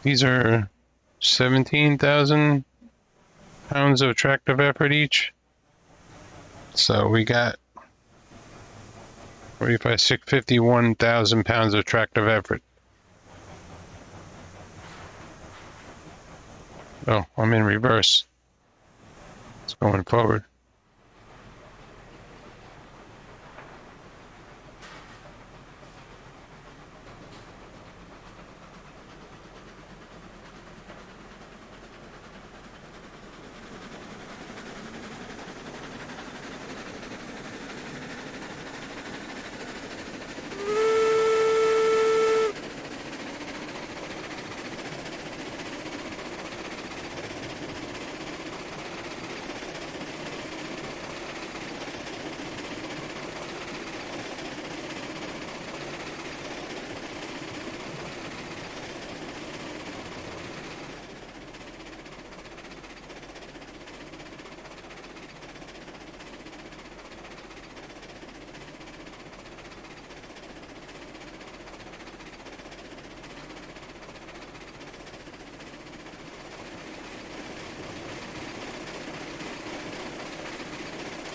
These are 17,000 pounds of tractive effort each. So we got 51,000 pounds of tractive effort. Oh, I'm in reverse. It's going forward.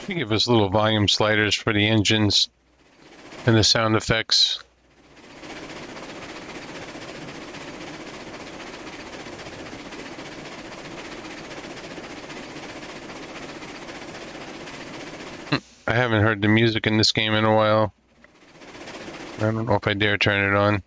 They give us little volume sliders for the engines and the sound effects. I haven't heard the music in this game in a while. I don't know if I dare turn it on.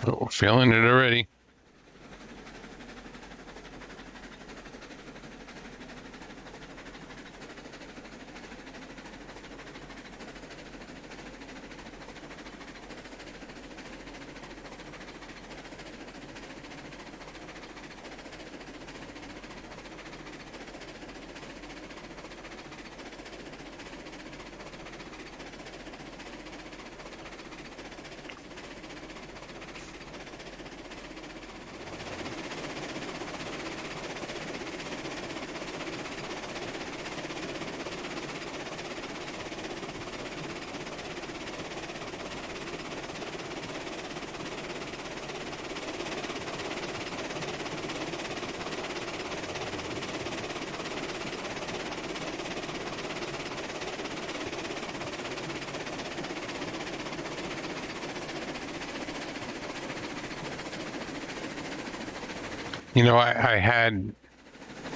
Oh, we're feeling it already. You know, I had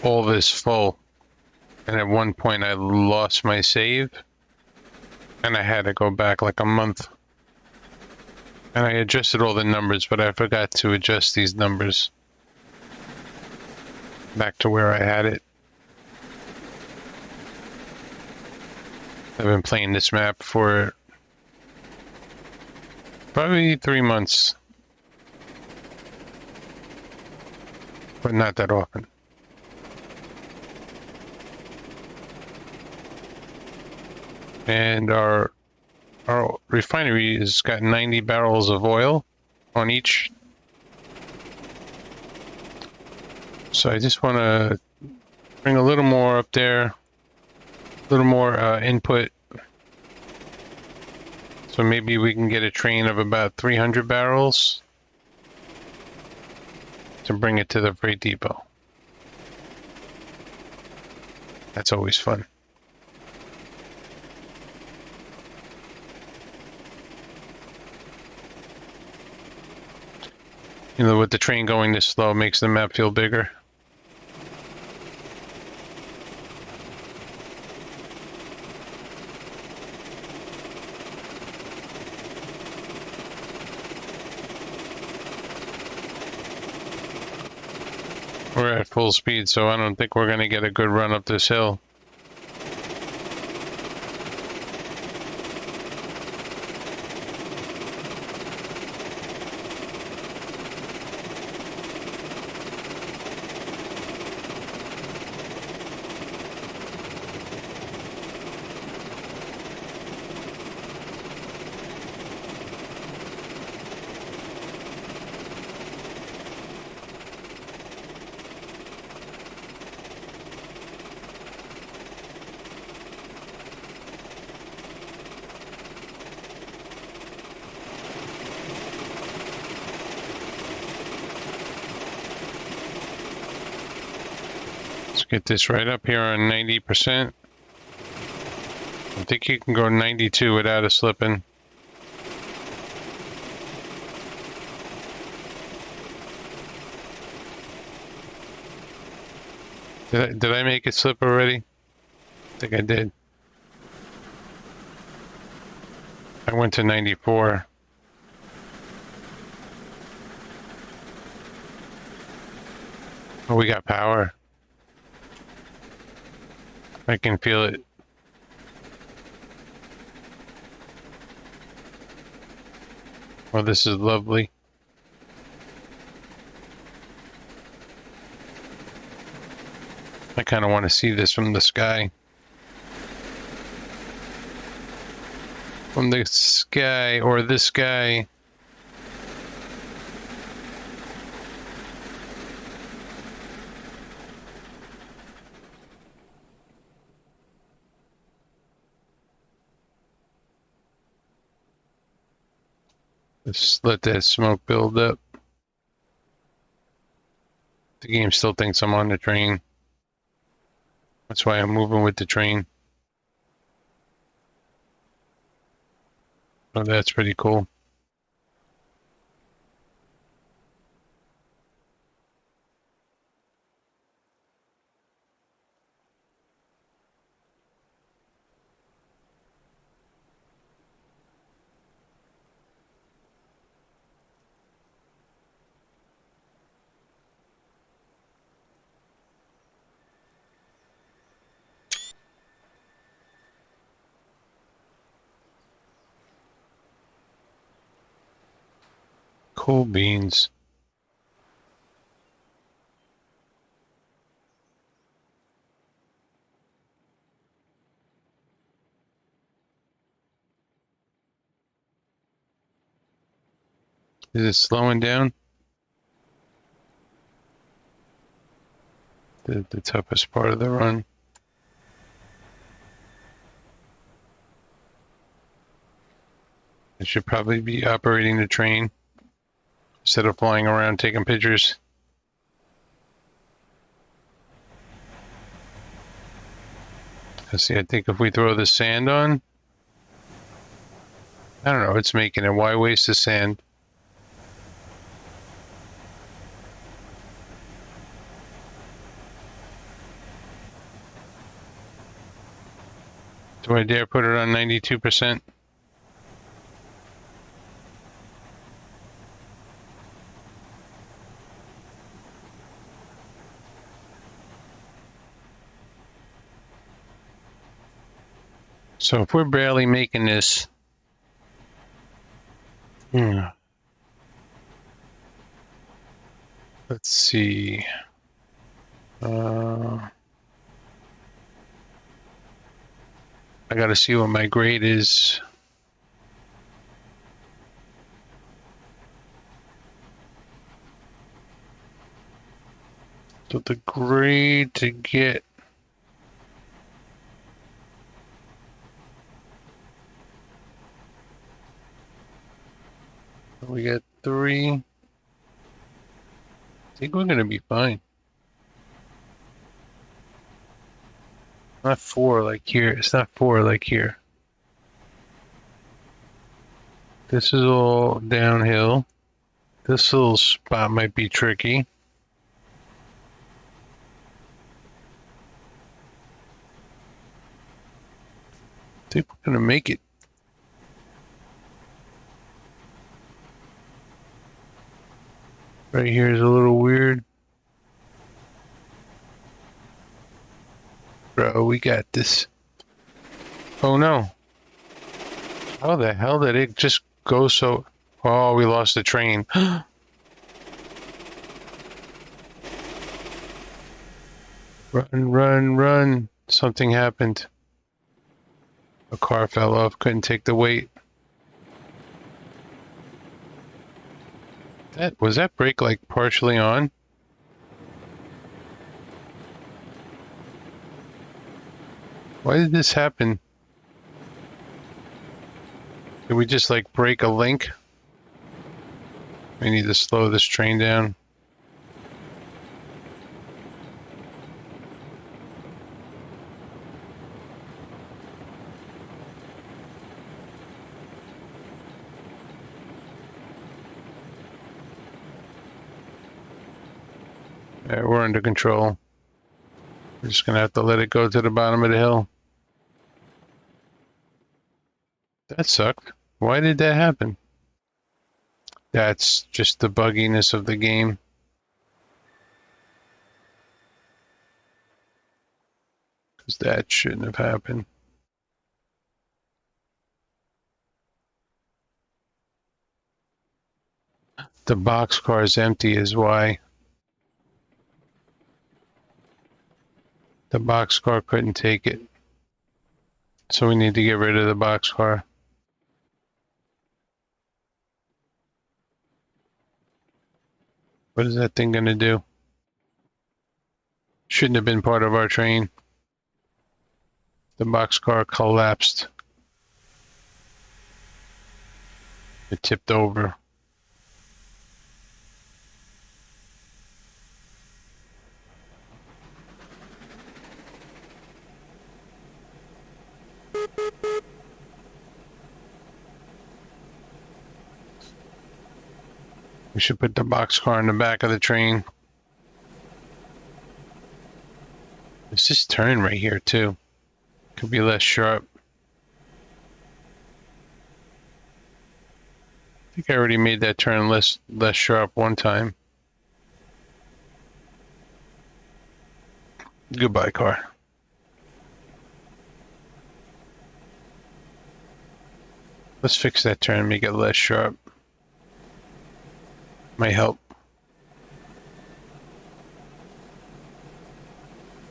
all this full, and at one point I lost my save, and I had to go back like a month. And I adjusted all the numbers, but I forgot to adjust these numbers back to where I had it. I've been playing this map for probably 3 months, but not that often. And our refinery has got 90 barrels of oil on each. So I just want to bring a little more up there, a little more input. So maybe we can get a train of about 300 barrels to bring it to the freight depot. That's always fun. You know, with the train going this slow, makes the map feel bigger. We're at full speed, so I don't think we're going to get a good run up this hill. Let's get this right up here on 90%. I think you can go 92 without a slipping. Did I make it slip already? I think I did. I went to 94. Oh, we got power. I can feel it. Well, this is lovely. I kind of want to see this from the sky. From the sky, or this guy. Just let that smoke build up. The game still thinks I'm on the train. That's why I'm moving with the train. Oh, that's pretty cool. Cool beans. Is it slowing down? The toughest part of the run. I should probably be operating the train instead of flying around taking pictures. Let's see, I think if we throw the sand on, I don't know, it's making it. Why waste the sand? Do I dare put it on 92%? So if we're barely making this, let's see. I gotta see what my grade is. So the grade to get we got 3. I think we're gonna be fine. Not 4 like here. It's not 4 like here. This is all downhill. This little spot might be tricky. I think we're gonna make it. Right here is a little weird. Bro, we got this. Oh no. How the hell did it just go so... Oh, we lost the train. Run, run, run. Something happened. A car fell off, couldn't take the weight. Was that brake like partially on? Why did this happen? Did we just like break a link? We need to slow this train down. Yeah, we're under control. We're just gonna have to let it go to the bottom of the hill. That sucked. Why did that happen? That's just the bugginess of the game. 'Cause that shouldn't have happened. The boxcar is empty is why. The boxcar couldn't take it. So we need to get rid of the boxcar. What is that thing gonna do? Shouldn't have been part of our train. The boxcar collapsed. It tipped over. We should put the boxcar in the back of the train. There's this turn right here too. Could be less sharp. I think I already made that turn less sharp one time. Goodbye, car. Let's fix that turn and make it less sharp. Might help.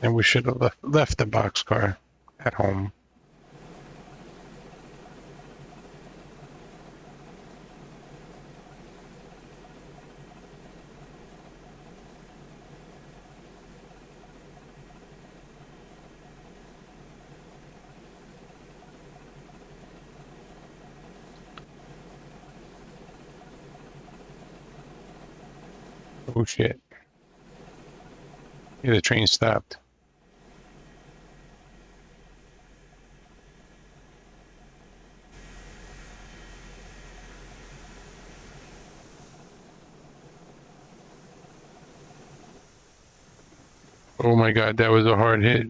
And we should have left the boxcar at home. Oh shit. Yeah, the train stopped. Oh my god, that was a hard hit.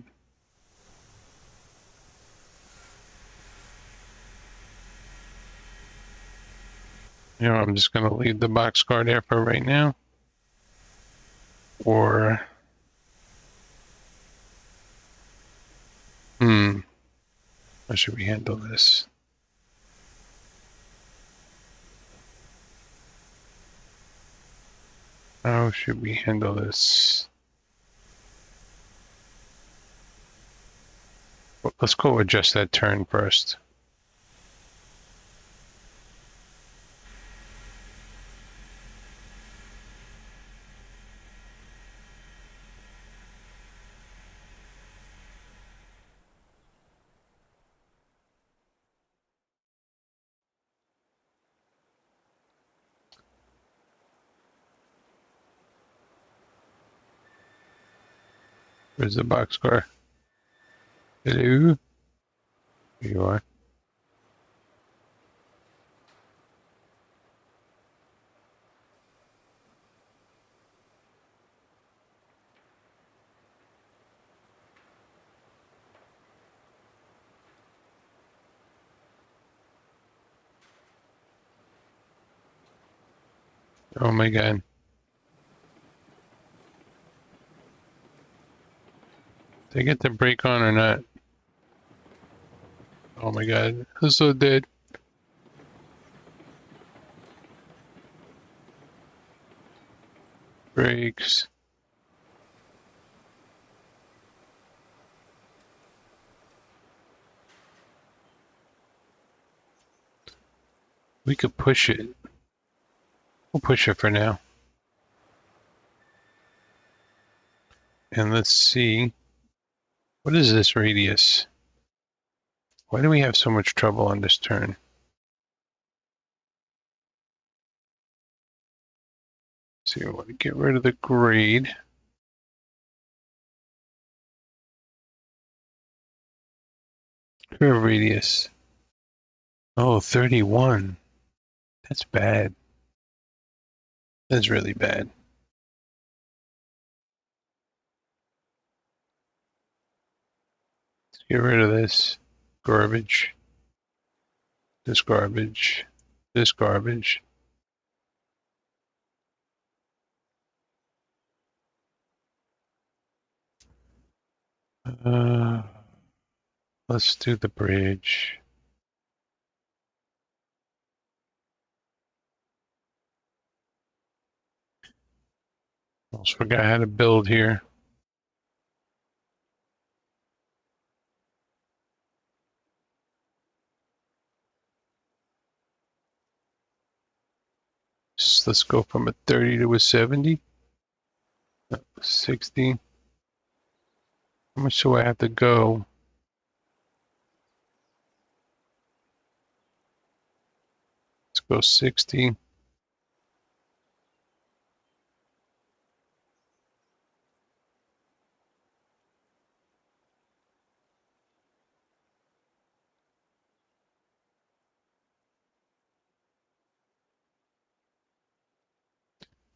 You know, I'm just gonna leave the boxcar there for right now. Or how should we handle this? How should we handle this? Well, let's go adjust that turn first. Where's the boxcar? Hello? Here you are. Oh my god. Did I get the brake on or not? Oh my god. I'm so dead. Brakes. We could push it. We'll push it for now. And let's see. What is this radius? Why do we have so much trouble on this turn? See, I want to get rid of the grade. Curve radius. Oh, 31. That's bad. That's really bad. Let's get rid of this garbage. This garbage. This garbage. Let's do the bridge. Almost forgot how to build here. Let's go from a 30 to a 70. 60. How much do I have to go? Let's go 60.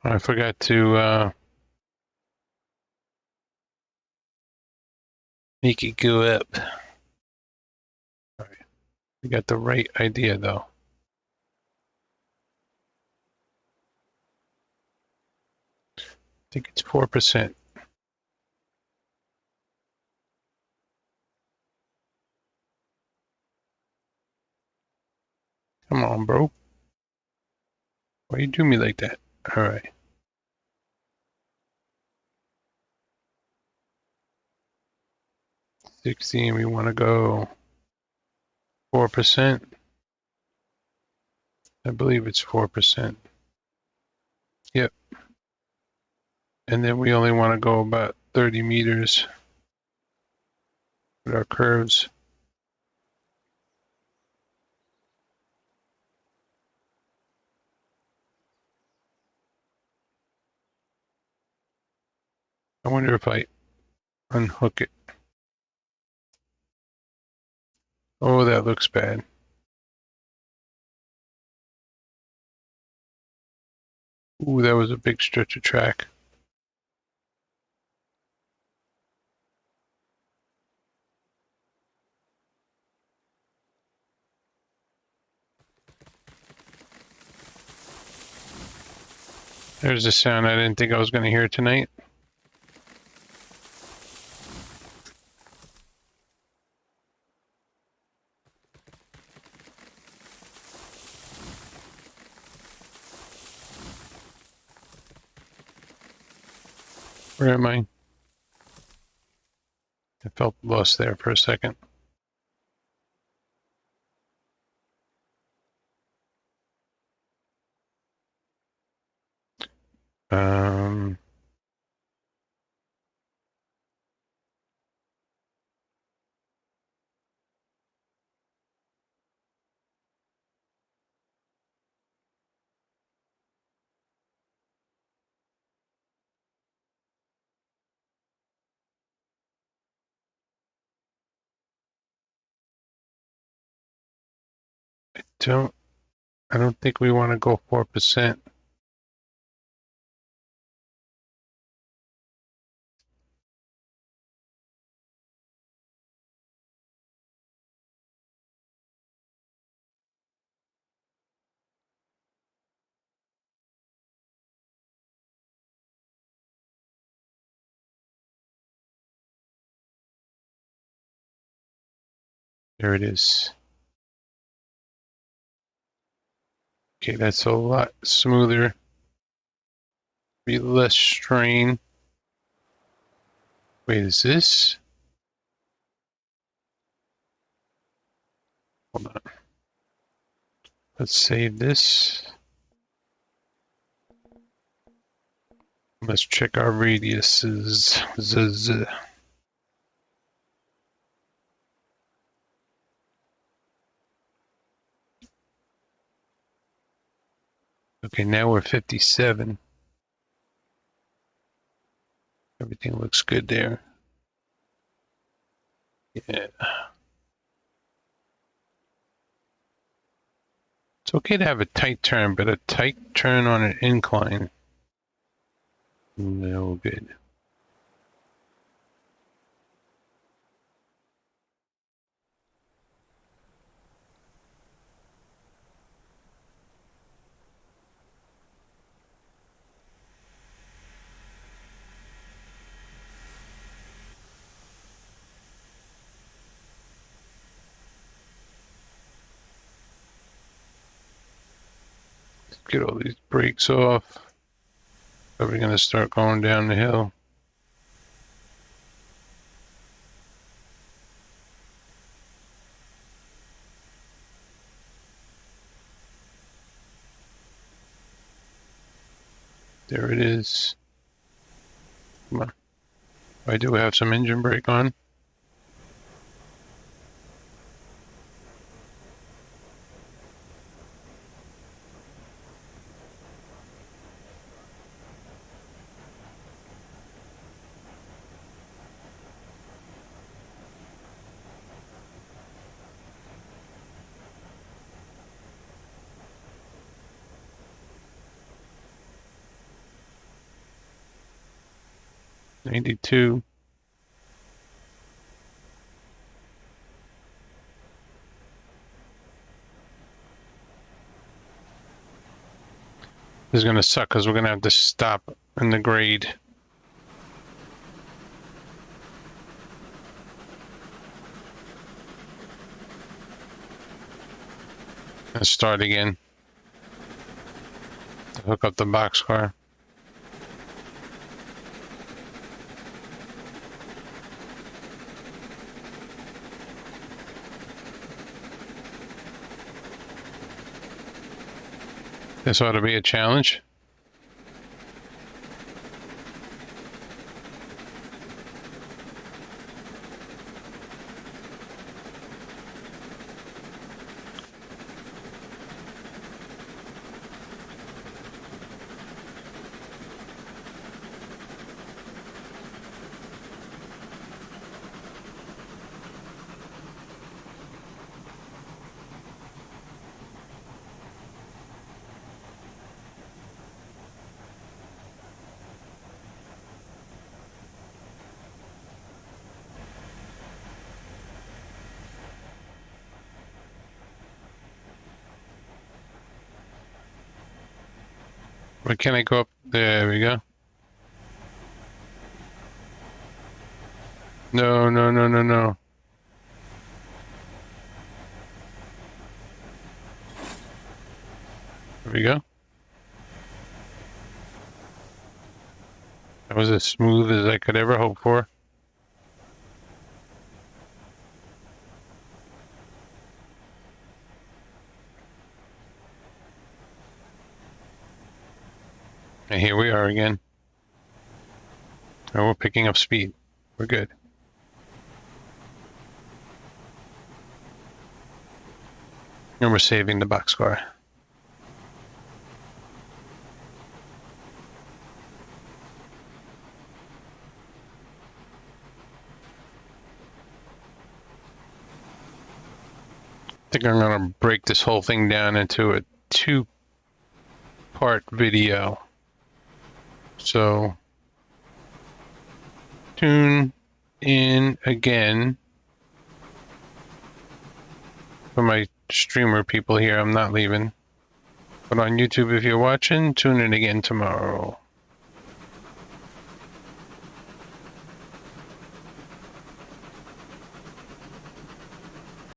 I forgot to make it go up. All right. We got the right idea though. I think it's 4%. Come on, bro. Why you do me like that? All right. 60, and we want to go 4%. I believe it's 4%. Yep. And then we only want to go about 30 meters with our curves. I wonder if I unhook it. Oh, that looks bad. Ooh, that was a big stretch of track. There's a sound I didn't think I was going to hear tonight. Where am I? I felt lost there for a second. Um, don't, I don't think we want to go 4%. There it is. Okay, that's a lot smoother. Be less strain. Wait, is this? Hold on. Let's save this. Let's check our radiuses. Okay, now we're 57. Everything looks good there. Yeah. It's okay to have a tight turn, but a tight turn on an incline, no good. Get all these brakes off. Are we gonna start going down the hill? There it is. Come on. I do have some engine brake on. '92. This is gonna suck because we're gonna have to stop in the grade. And start again. Hook up the boxcar. This ought to be a challenge. Where can I go up? There we go. No, no, no, no, no. There we go. That was as smooth as I could ever hope for. And here we are again. And we're picking up speed. We're good. And we're saving the boxcar. I think I'm gonna break this whole thing down into a two-part video. So tune in again for my streamer people here. I'm not leaving. But on YouTube, if you're watching, tune in again tomorrow.